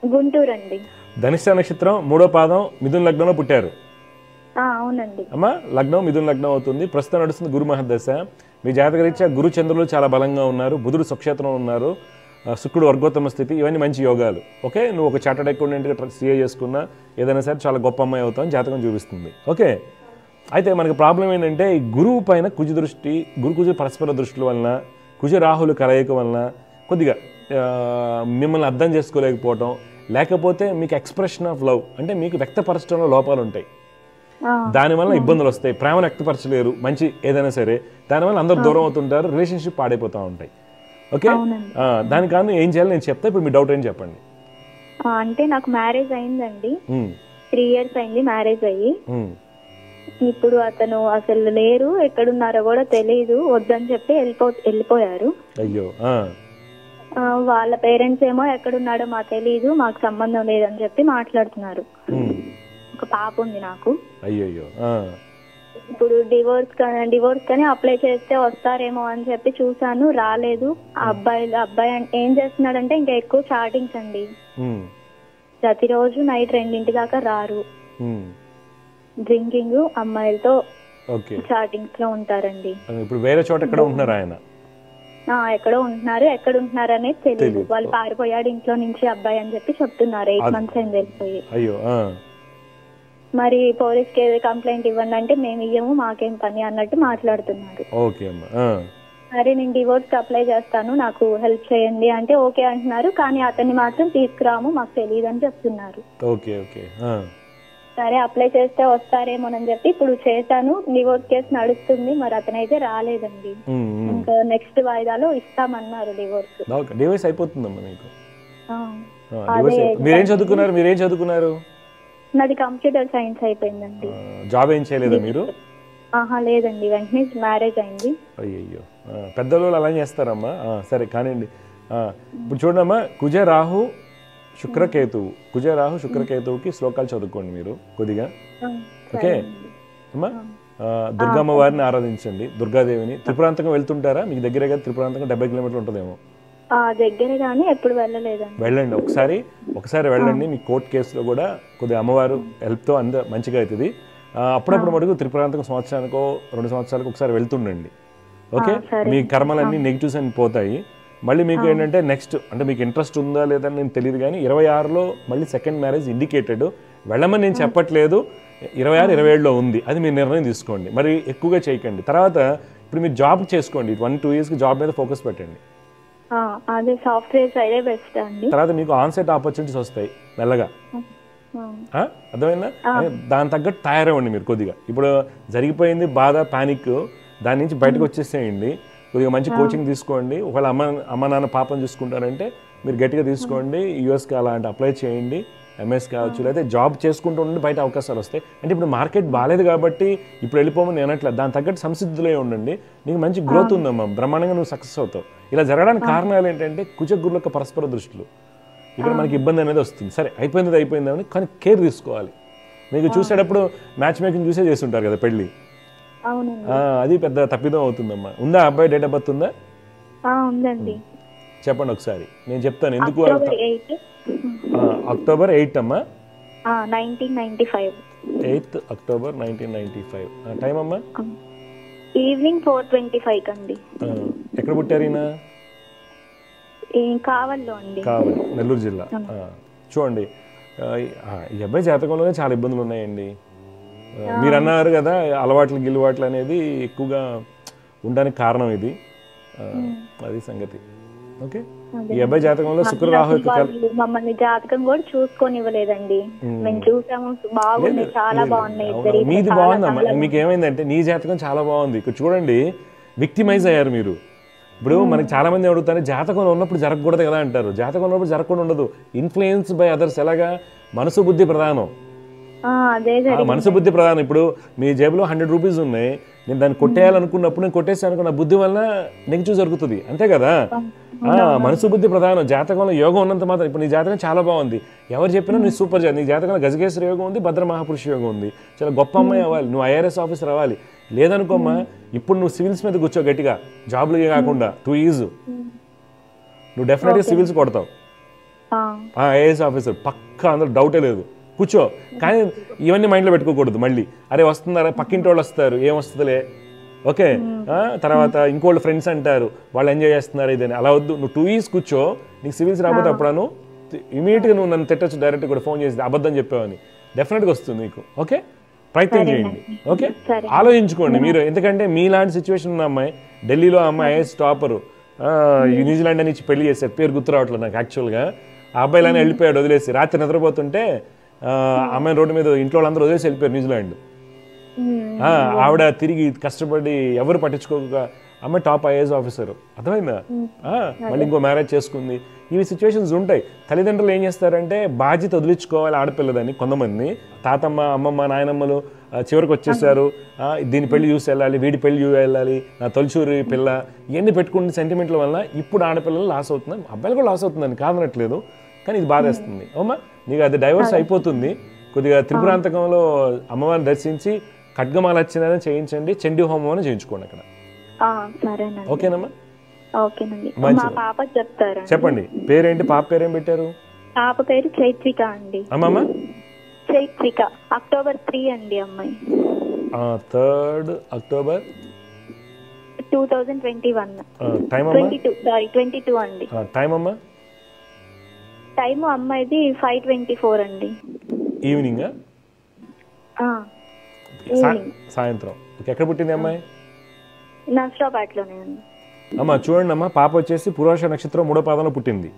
గుంటూరు అండి. ధనిష్ట నక్షత్రం 3వ పాదం మిథున లగ్నంలో పుట్టారు. అవునండి. అమ్మా లగ్నం మిథున లగ్నం అవుతుంది. ప్రస్తుతం నడుస్తుంది గురు మహర్దశ. మీ జాతకరీత్యా గురు చంద్రులు చాలా బలంగా ఉన్నారు, బుధుడు స్వక్షేత్రంలో ఉన్నారు, శుక్రుడు వర్గోత్తమ స్థితి, ఇవన్నీ మంచి యోగాలు. ఓకే, నువ్వు ఒక చార్టర్డ్ అకౌంటెంట్గా సీఏ చేసుకున్నా ఏదైనా సరే చాలా గొప్ప అమ్మాయి అవుతావు అని జాతకం చూపిస్తుంది. ఓకే, అయితే మనకి ప్రాబ్లం ఏంటంటే ఈ గురువు పైన కుజ దృష్టి, కుజ పరస్పర దృష్టిల వలన, కుజ రాహుల కలయిక వలన కొద్దిగా మిమ్మల్ని అర్థం చేసుకోలేకపోవటం, లేకపోతే మీకు ఎక్స్ప్రెషన్ ఆఫ్ లవ్ అంటే మీకు వ్యక్తపరచడంలో లోపాలు ఉంటాయి, దానివల్ల ఇబ్బందులు వస్తాయి. ప్రేమను వ్యక్తపరచలేరు, మంచి ఏదైనా సరే, దానివల్ల అందరు దూరం అవుతుంటారు, రిలేషన్షిప్ పాడైపోతూ ఉంటాయి. ఓకే, దాని కారణం ఏం చేయాలి నేను చెప్తా. ఇప్పుడు మీ డౌట్ ఏం చెప్పండి. అంటే నాకు మ్యారేజ్ అయిందండి, 3 years అయింది మ్యారేజ్ అయ్యి. ఇప్పుడు అతను అసలు లేరు, ఎక్కడున్నారో కూడా తెలియదు, వద్దని చెప్పి వెళ్ళిపోయారు. అయ్యో. వాళ్ళ పేరెంట్స్ ఏమో ఎక్కడున్నాడో మాకు తెలియదు, మాకు సంబంధం లేదని చెప్పి మాట్లాడుతున్నారు. ఒక పాప ఉంది నాకు. అయ్యో. ఇప్పుడు డివోర్స్ కానీ అప్లై చేస్తే వస్తారేమో అని చెప్పి చూసాను, రాలేదు. అబ్బాయి ఏం చేస్తున్నాడంటే ఇంకా ఎక్కువ చాటింగ్స్ అండి, ప్రతిరోజు నైట్ 2 దాకా రారు, డ్రింకింగ్, అమ్మాయిలతో చాటింగ్స్ లో ఉంటారండి. ఇప్పుడు వేరే చోట ఎక్కడ ఉంటున్నారు ఆయన? ఎక్కడో ఉంటున్నారు, ఎక్కడ ఉంటున్నారు అనేది తెలియదు. వాళ్ళు పారిపోయాడు ఇంట్లో నుంచి అబ్బాయి అని చెప్పి చెప్తున్నారు. 8 months అయింది వెళ్ళిపోయి. అయ్యో. మరి పోలీస్ కి కంప్లైంట్ ఇవ్వండి అంటే మేము ఇయ్యము, మాకేం పని అన్నట్టు మాట్లాడుతున్నారు. సరే నేను డివోర్స్ కి అప్లై చేస్తాను, నాకు హెల్ప్ చేయండి అంటే ఓకే అంటున్నారు, కానీ అతన్ని మాత్రం తీసుకురాము, మాకు తెలియదు అని చెప్తున్నారు. సరే అప్లై చేస్తే వస్తారేమోనని చెప్పి ఇప్పుడు చేశాను. డివోర్స్ కేసు నడుస్తుంది, మరి అతనైతే రాలేదండి. ఇంకా నెక్స్ట్ వాయిదాలో ఇస్తామన్నారు డివోర్స్. డివోర్స్ అయిపోతుందమ్మా మీకు? మీరేం చదువుకున్నారు? నాది కంప్యూటర్ సైన్స్ అయిపోయిందండి. జాబ్ ఏం చేయలేదా మీరు? లేదండి, వెంటనే మ్యారేజ్ అయింది. అయ్యో, పెద్దలు అలా చేస్తారమ్మా. సరే కానివ్వండి. ఇప్పుడు చూడమ్మా, కుజ రాహు శుక్రకేతువు, కుజ రాహు శుక్రకేతువుకి శ్లోకాలు చదువుకోండి మీరు కొద్దిగా. ఓకే అమ్మా, దుర్గమ్మ వారిని ఆరాధించండి, దుర్గాదేవిని. త్రిపురాంతకం వెళ్తుంటారా? మీకు దగ్గరగా త్రిపురాంతకం 70 kilometers ఉంటుందేమో. దగ్గరే కానీ ఎప్పుడు వెళ్ళలేదండి. వెళ్ళండి, ఒకసారి వెళ్ళండి. మీ కోర్టు కేసులో కూడా కొద్దిగా అమ్మవారు హెల్ప్తో మంచిగా అవుతుంది. అప్పుడప్పుడు మటుకు త్రిపురాంతకం సంవత్సరానికో 2 సంవత్సరాలకు ఒకసారి వెళ్తుండండి. ఓకే, మీ కర్మలన్నీ నెగిటివ్స్ అని పోతాయి. మళ్ళీ మీకు ఏంటంటే నెక్స్ట్ అంటే మీకు ఇంట్రెస్ట్ ఉందా లేదా నేను తెలియదు, కానీ 26లో మళ్ళీ సెకండ్ మ్యారేజ్ ఇండికేటెడ్. వెళ్ళమని నేను చెప్పట్లేదు, 26, 27లో ఉంది, అది మీరు నిర్ణయం తీసుకోండి. మరి ఎక్కువగా చేయకండి. తర్వాత ఇప్పుడు మీరు జాబ్ చేసుకోండి, 1-2 years జాబ్ మీద ఫోకస్ పెట్టండి. అదే సాఫ్ట్వేర్ సైడే బెస్ట్ అండి. తర్వాత మీకు ఆన్సైట్ ఆపర్చునిటీస్ వస్తాయి మెల్లగా, అర్థమైందా? దాని తగ్గట్టు తయారవ్వండి మీరు కొద్దిగా. ఇప్పుడు జరిగిపోయింది బాధ, పానిక్, దాని నుంచి బయటకు వచ్చేసేయండి. కొద్దిగా మంచి కోచింగ్ తీసుకోండి. ఒకవేళ అమ్మ నాన్న పాపం చూసుకుంటారంటే మీరు గట్టిగా తీసుకోండి, యూఎస్కి అలాంటి అప్లై చేయండి, ఎంఎస్ కావచ్చు, లేకపోతే జాబ్ చేసుకుంటూ ఉండి బయట అవకాశాలు వస్తాయి. అంటే ఇప్పుడు మార్కెట్ బాగాలేదు కాబట్టి ఇప్పుడు వెళ్ళిపోమని నేను అనట్లేదు, దాని తగ్గట్టు సంసిద్ధులే ఉండండి. నీకు మంచి గ్రోత్ ఉందమ్మా, బ్రహ్మాండంగా నువ్వు సక్సెస్ అవుతావు. ఇలా జరగడానికి కారణాలు ఏంటంటే కుజ గురుల యొక్క పరస్పర దృష్టిలు, ఇక్కడ మనకి ఇబ్బంది అనేది వస్తుంది. సరే అయిపోయింది కానీ కేర్ తీసుకోవాలి. మీకు చూసేటప్పుడు మ్యాచ్ మేకింగ్ చూసే చేస్తుంటారు కదా పెళ్ళి, అది పెద్ద తప్పిదం అవుతుందమ్మా. ఉందా అబ్బాయి డేట్ ఆఫ్ బర్త్ ఉందా? చెప్పండి ఒకసారి, నేను చెప్తాను ఎందుకు. అక్టోబర్ 8 అక్టోబర్ 8 అమ్మా, 1995. 8 అక్టోబర్ 1995. టైం అమ్మా? ఈవినింగ్ 4:25 కండి. ఎక్కడ పుట్టారు ఈయన? కావల్లో అండి. కావాలి, నెల్లూరు జిల్లా. చూడండి, ఈ అబ్బాయి జాతకంలోనే చాలా ఇబ్బందులు ఉన్నాయండి. మీరు అన్నారు కదా అలవాట్లు గిలవాట్లు అనేది ఎక్కువగా ఉండడానికి కారణం ఇది, అది సంగతి. ఓకే, ఈ అబ్బాయి జాతకంలో శుక్ర రాహు మమ్మల్ని జాతకం కూడా చూసుకొని ఇవ్వలేదండి. మేము చూసాము, బాగుంది, చాలా బాగున్నాయి. మీది బాగుందమ్మా. మీకు ఏమైందంటే నీ జాతకం చాలా బాగుంది. ఇక్కడ చూడండి, విక్టిమైజ్ అయ్యారు మీరు. ఇప్పుడు మనకి చాలా మంది అడుగుతారు జాతకంలో ఉన్నప్పుడు జరగకూడదు కదా అంటారు. జాతకంలో ఉన్నప్పుడు జరగకుండా ఉండదు. Influence by others. ఎలాగా? మనసు బుద్ధి ప్రధానం. మనసు బుద్ధి ప్రధానం. ఇప్పుడు మీ జేబులో 100 రూపీస్ ఉన్నాయి, నేను దాన్ని కొట్టేయాలనుకున్నప్పుడు నేను కొట్టేసాను, నా బుద్ధి వల్ల నెగిటివ్ జరుగుతుంది, అంతే కదా. మనసు బుద్ధి ప్రధానం. జాతకంలో యోగం ఉన్నంత మాత్రం. ఇప్పుడు నీ జాతకం చాలా బాగుంది, ఎవరు చెప్పినా నీ సూపర్ జాతకం. నీ జాతకంలో గజకేశ్వర యోగం ఉంది, భద్ర మహాపురుష యోగం ఉంది. చాలా గొప్ప అమ్మాయి అవ్వాలి, నువ్వు IRS ఆఫీసర్ అవ్వాలి. లేదనుకోమ్మా, ఇప్పుడు నువ్వు సివిల్స్ మీద కూర్చో గట్టిగా, జాబ్లు కాకుండా 2 years నువ్వు డెఫినెట్గా సివిల్స్ కొడతావు. IAS ఆఫీసర్ పక్కా, అందులో డౌటే లేదు. కూర్చో. కానీ ఇవన్నీ మైండ్లో పెట్టుకోకూడదు. మళ్ళీ అరే వస్తున్నారా, పక్కింటి వాళ్ళు వస్తారు, ఏం వస్తుందిలే, ఓకే, తర్వాత ఇంకోళ్ళు ఫ్రెండ్స్ అంటారు, వాళ్ళు ఎంజాయ్ చేస్తున్నారు, ఇదని అలా వద్దు. నువ్వు 2 years కూర్చో. నీకు సివిల్స్ రాకపోతే అప్పుడను ఇమీడియట్గా నువ్వు నన్ను తిట్టచ్చు, డైరెక్ట్గా కూడా ఫోన్ చేసి అబద్ధం చెప్పావని. డెఫినెట్గా వస్తుంది నీకు. ఓకే, ప్రయత్నం చేయండి. ఓకే, ఆలోచించుకోండి మీరు. ఎందుకంటే మీలాంటి సిచ్యువేషన్ ఉన్న అమ్మాయి, ఢిల్లీలో అమ్మాయి IAS టాపరు, న్యూజిలాండ్ నుంచి పెళ్లి చేశారు, పేరు గుర్తు రావట్లేదు నాకు యాక్చువల్గా. ఆ అబ్బాయిలానే వెళ్ళిపోయాడు వదిలేసి. రాత్రి నిద్రపోతుంటే అమ్మాయి రోడ్డు మీద ఇంట్లో వాళ్ళందరూ వదిలేసి వెళ్ళిపోయారు న్యూజిలాండ్. ఆవిడ తిరిగి కష్టపడి ఎవరు పట్టించుకోక అమ్మాయి టాప్ IAS ఆఫీసర్. అర్థమైందా? మళ్ళీ ఇంకో మ్యారేజ్ చేసుకుంది. ఇవి సిచ్యువేషన్స్ ఉంటాయి. తల్లిదండ్రులు ఏం చేస్తారంటే బాధ్యత వదిలించుకోవాలి ఆడపిల్లదని. కొంతమంది తాతమ్మ, అమ్మమ్మ, నాయనమ్మలు చివరికి వచ్చేసారు, దీని పెళ్లి చూసి వెళ్ళాలి, వీడి పెళ్లి చూసి వెళ్ళాలి, నా తొలిచూరి పిల్ల, ఇవన్నీ పెట్టుకునే సెంటిమెంట్ల వల్ల ఇప్పుడు ఆడపిల్లలు లాస్ అవుతుంది. అబ్బాయిలు కూడా లాస్ అవుతుందని కాదనట్లేదు, కానీ ఇది బాధేస్తుంది. అమ్మా, నీకు అది డైవర్స్ అయిపోతుంది. కొద్దిగా త్రిపురాంతకంలో అమ్మవారిని దర్శించి ఖడ్గమాలర్చన చేయించండి, చండీ హోమం చేయించుకోండి అక్కడ. ఓకేనమ్మా? చెప్పండి, పేరేంటి? పాప పేరేం పెట్టారు? పాప పేరు చైత్రిక అండి. అమ్మమ్మ? చైత్రిక. అక్టోబర్ 3 అండి అమ్మాయి. 3rd October 2021. టైం అమ్మా? 22 అండి. టైం అమ్మా? టైము అమ్మాయిది 5:24 అండి. ఈవినింగ్? సాయంత్రం. ఎక్కడ పుట్టింది అమ్మాయి? నర్సాపేటలోనే అండి. అమ్మా చూడండి అమ్మా, పాప వచ్చేసి పురుష నక్షత్రం 3వ పాదంలో పుట్టింది.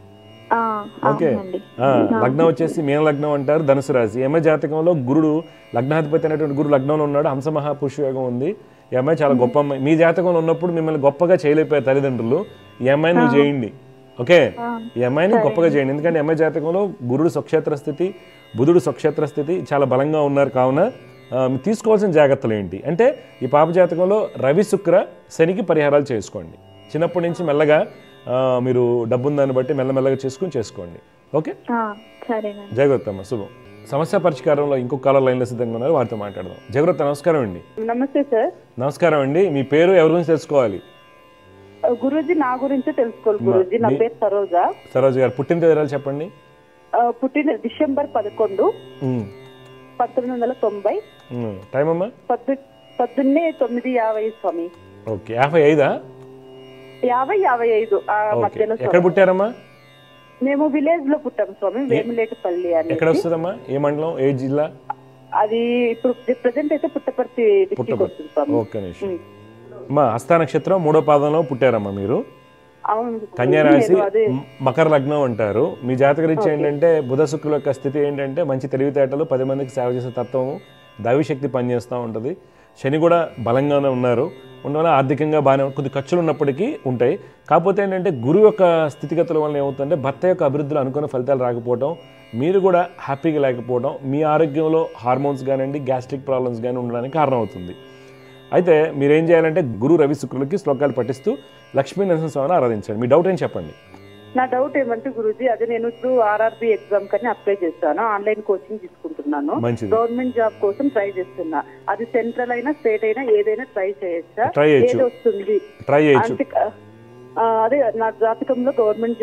ఓకే, లగ్నం వచ్చేసి మీన లగ్నం అంటారు, ధనుసు రాశి. ఈ అమ్మాయి జాతకంలో గురుడు లగ్నాధిపతి అయినటువంటి గురు లగ్నంలో ఉన్నాడు, హంస మహాపురుష యోగం ఉంది. ఈ అమ్మాయి చాలా గొప్ప అమ్మాయి. మీ జాతకంలో ఉన్నప్పుడు మిమ్మల్ని గొప్పగా చేయలేకపోయారు తల్లిదండ్రులు, ఈ అమ్మాయిని నువ్వు చేయండి. ఓకే, ఈ అమ్మాయిని గొప్పగా చేయండి. ఎందుకంటే అమ్మాయి జాతకంలో గురుడు స్వక్షేత్ర స్థితి, బుధుడు స్వక్షేత్ర స్థితి చాలా బలంగా ఉన్నారు. కావున తీసుకోవాల్సిన జాగ్రత్తలు ఏంటి అంటే, ఈ పాప జాతకంలో రవి, శుక్ర, శనికి పరిహారాలు చేసుకోండి. చిన్నప్పటి నుంచి మెల్లగా మీరు డబ్బున్న దాన్ని బట్టి మెల్లమెల్లగా చేసుకోండి. ఓకే, జాగ్రత్త అమ్మ. శుభం. సమస్య పరిష్కారంలో ఇంకొక కాలర్ లైన్లో సిద్ధంగా ఉన్నారు, వారితో మాట్లాడదాం. జాగ్రత్త. నమస్కారం అండి. నమస్తే సార్. నమస్కారం అండి. మీ పేరు, ఎవరి గురించి తెలుసుకోవాలి? గురూజీ నా గురించి తెలుసుకోవాలి గురూజీ. నా పేరు సరోజ. సరోజ గారు పుట్టిన వివరాలు చెప్పండి. పుట్టిన డిసెంబర్ 11, 1990. టైం అమ్మా? పొద్దున్నే 9:50 స్వామి. ఓకే, 55? 55 మధ్యలో. ఎక్కడ పుట్టారమ్మా? మేము విలేజ్ లో పుట్టాము స్వామి, వేములేటపల్లి అని. ఎక్కడ వస్తుందమ్మా? ఏ మండలం, ఏ జిల్లా? అది ఇప్పుడు ప్రెసెంట్ అయితే పుట్టపర్తి డిస్ట్రిక్ట్ వస్తుంది స్వామి. ఓకే నిమిషం. అమ్మా హస్త నక్షత్రం 3వ పాదంలో పుట్టారమ్మా మీరు. కన్యా రాశి, మకర లగ్నం అంటారు. మీ జాతక రీత్యా ఏంటంటే బుధ శుక్రుల యొక్క స్థితి ఏంటంటే మంచి తెలివితేటలు, 10 మందికి సేవ చేసే తత్వము, దైవశక్తి పనిచేస్తూ ఉంటుంది. శని కూడా బలంగానే ఉన్నారు, ఉండవల్ల ఆర్థికంగా బాగానే కొద్ది ఖర్చులు ఉన్నప్పటికీ ఉంటాయి. కాకపోతే ఏంటంటే గురువు యొక్క స్థితిగతుల వల్ల ఏమవుతుందంటే భర్త యొక్క అభివృద్ధిలో అనుకున్న ఫలితాలు రాకపోవడం, మీరు కూడా హ్యాపీగా లేకపోవడం, మీ ఆరోగ్యంలో హార్మోన్స్ కానివ్వండి, గ్యాస్ట్రిక్ ప్రాబ్లమ్స్ కానీ ఉండడానికి కారణం అవుతుంది. అయితే మీరేం చేయాలంటే గురు, రవి, శుక్రులకి శ్లోకాలు పఠిస్తూ లక్ష్మీ నరసింహస్వామిని ఆరాధించండి. మీ డౌట్ ఏం చెప్పండి? నా డౌట్ ఏమంటే గురూజీ, అదే నేను ఇప్పుడు RRB ఎగ్జామ్ కని అప్లై చేస్తాను, ఆన్లైన్ కోచింగ్ తీసుకుంటున్నాను, గవర్నమెంట్ జాబ్ కోసం ట్రై చేస్తున్నా. అది సెంట్రల్ అయినా స్టేట్ అయినా ఏదైనా ట్రై చేయొచ్చా? ఏది వస్తుంది? అదే నా జాతకంలో గవర్నమెంట్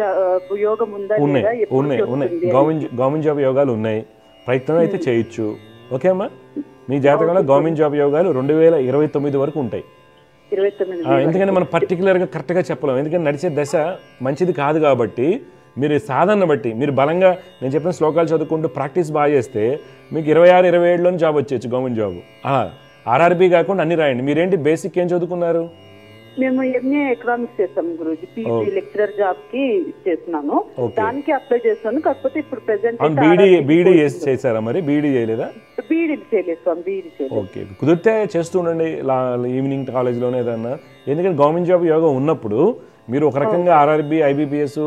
యోగం ఉందా ఉన్నాయి గవర్నమెంట్ జాబ్ యోగాలు ఉన్నాయి, ప్రయత్నం అయితే చేయొచ్చు. ఓకే అమ్మా, మీ జాతకంలో గవర్నమెంట్ జాబ్ యోగాలు 2029 వరకు ఉంటాయి. ఎందుకంటే మనం పర్టికులర్గా కరెక్ట్గా చెప్పలేం, ఎందుకంటే నడిచే దశ మంచిది కాదు. కాబట్టి మీరు సాధన బట్టి మీరు బలంగా నేను చెప్పిన శ్లోకాలు చదువుకుంటూ ప్రాక్టీస్ బాగా చేస్తే మీకు 26-27లోనే జాబ్ వచ్చేయచ్చు, గవర్నమెంట్ జాబ్. ఆర్ఆర్బీ కాకుండా అన్ని రాయండి. మీరేంటి బేసిక్ ఏం చదువుకున్నారు? మేము ఎంఏ ఎకనామిక్స్ చేస్తాం గురూజీ, పీజీ లెక్చరర్ జాబ్ కి చేస్తున్నాను, దానికి అప్లై చేస్తాను. కాకపోతే ఇప్పుడు ప్రెసెంట్ బీఈడీ చేశారా? మరి బీఈడీ చేయలేదా? బీఈడీ చేయలేదు. ఓకే, కుదిరితే చేస్తూ ఉండండి ఈవినింగ్ కాలేజ్లోనే ఏదన్నా. ఎందుకంటే గవర్నమెంట్ జాబ్ యోగా ఉన్నప్పుడు మీరు ఒక రకంగా ఆర్ఆర్బీ, ఐబీపీఎస్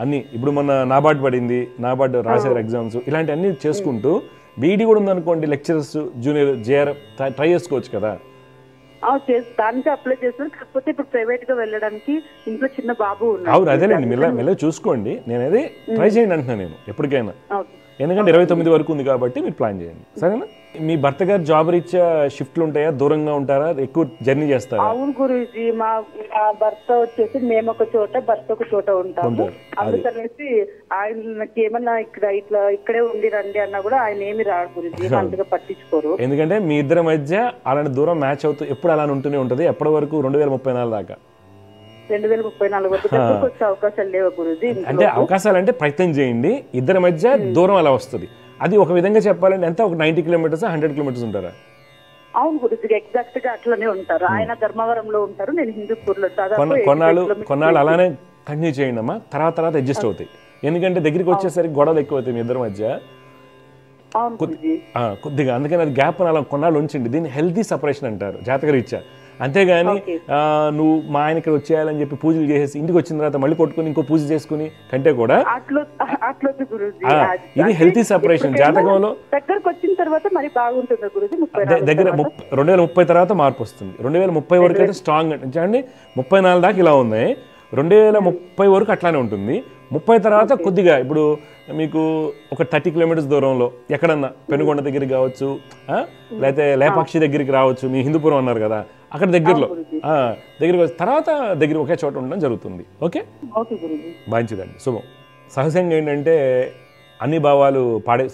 అన్ని, ఇప్పుడు మన నాబార్డ్ పడింది, నాబార్డ్ రాశారు ఎగ్జామ్స్, ఇలాంటి అన్ని చేసుకుంటూ బీఈడీ కూడా ఉందనుకోండి, లెక్చరర్స్ జూనియర్ జేఆర్ ట్రై చేసుకోవచ్చు కదా. దానికి అప్లై చేస్తాను. కాకపోతే ఇప్పుడు ప్రైవేట్ గా వెళ్ళడానికి ఇంట్లో చిన్న బాబు ఉన్నాడు. అవును, అదేలేండి, మెల్ల చూసుకోండి. నేను అదే ట్రై చేయండి అంటున్నా నేను ఎప్పటికైనా, ఎందుకంటే 29 వరకు ఉంది కాబట్టి మీరు ప్లాన్ చేయండి, సరేనా? మీ భర్త గారు జాబ్ రీత్యా షిఫ్ట్లు ఉంటాయా, దూరంగా ఉంటారా, ఎక్కువ జర్నీ చేస్తారా? అవును గురూజీ, మా భర్త వచ్చేసి మేము ఒక చోట, భర్త ఒక చోట ఉంటాము. అందుకనేసి ఆయనకి ఏమన్నా ఇక్కడే ఉండి రండి అన్నా కూడా ఆయన ఏమి రాడు గురూజీ, అంతగా పట్టించుకోరు. ఎందుకంటే మీ ఇద్దరి మధ్య అలాంటి దూరం మ్యాచ్ అవుతూ ఎప్పుడు అలా ఉంటూనే ఉంటుంది. ఎప్పటి వరకు? 2034 దాకా. 2034 వరకు వచ్చే అవకాశాలు లేవు గురూజీ. అంటే అవకాశాలు అంటే ప్రయత్నం చేయండి, ఇద్దరి మధ్య దూరం అలా వస్తుంది. అది ఒక విధంగా చెప్పాలంటే ఎంత, ఒక 90 కిలోమీటర్స్ 100 కిలోమీటర్స్ ఉంటారా? అవును గురూజీ, ఎగ్జాక్ట్ గా అట్లనే ఉంటారు. ఆయన ధర్మవరంలో ఉంటారు, నేను హిందూపూర్ లో. కొన్నాళ్ళు అలానే కంటిన్యూ చేయండి అమ్మా, తర్వాత అడ్జస్ట్ అవుతాయి. ఎందుకంటే దగ్గరికి వచ్చేసరికి గొడవలు ఎక్కువ అవుతాయి మీ ఇద్దరి మధ్య కొద్దిగా. అందుకని అది గ్యాప్ అలా కొన్నాళ్ళు ఉంచండి. దీన్ని హెల్తీ సపరేషన్ అంటారు జాతకరీత్యా. అంతేగాని నువ్వు మా ఆయన ఇక్కడ వచ్చేయాలని చెప్పి పూజలు చేసేసి ఇంటికి వచ్చిన తర్వాత మళ్ళీ కొట్టుకుని ఇంకో పూజ చేసుకుని కంటే కూడా ఇది హెల్తీ సపరేషన్. జాతకంలో దగ్గరకు వచ్చిన తర్వాత మరి బాగుంటుంది గురూజీ. దగ్గర 2030 తర్వాత మార్పు వస్తుంది. 2030 వరకు అయితే స్ట్రాంగ్ అంటే 34 దాకా ఇలా ఉన్నాయి, 2030 వరకు అట్లానే ఉంటుంది. 30 తర్వాత కొద్దిగా ఇప్పుడు మీకు ఒక 30 కిలోమీటర్స్ దూరంలో ఎక్కడన్నా పెనుగొండ దగ్గరికి కావచ్చు, లేకపోతే లేపాక్షి దగ్గరికి రావచ్చు. మీ హిందూపురం అన్నారు కదా, అక్కడ దగ్గరలో దగ్గరికి తర్వాత దగ్గర ఒకే చోట ఉండడం జరుగుతుంది. ఓకే, మంచిదండి, శుభం. సహజంగా ఏంటంటే అన్ని భావాలు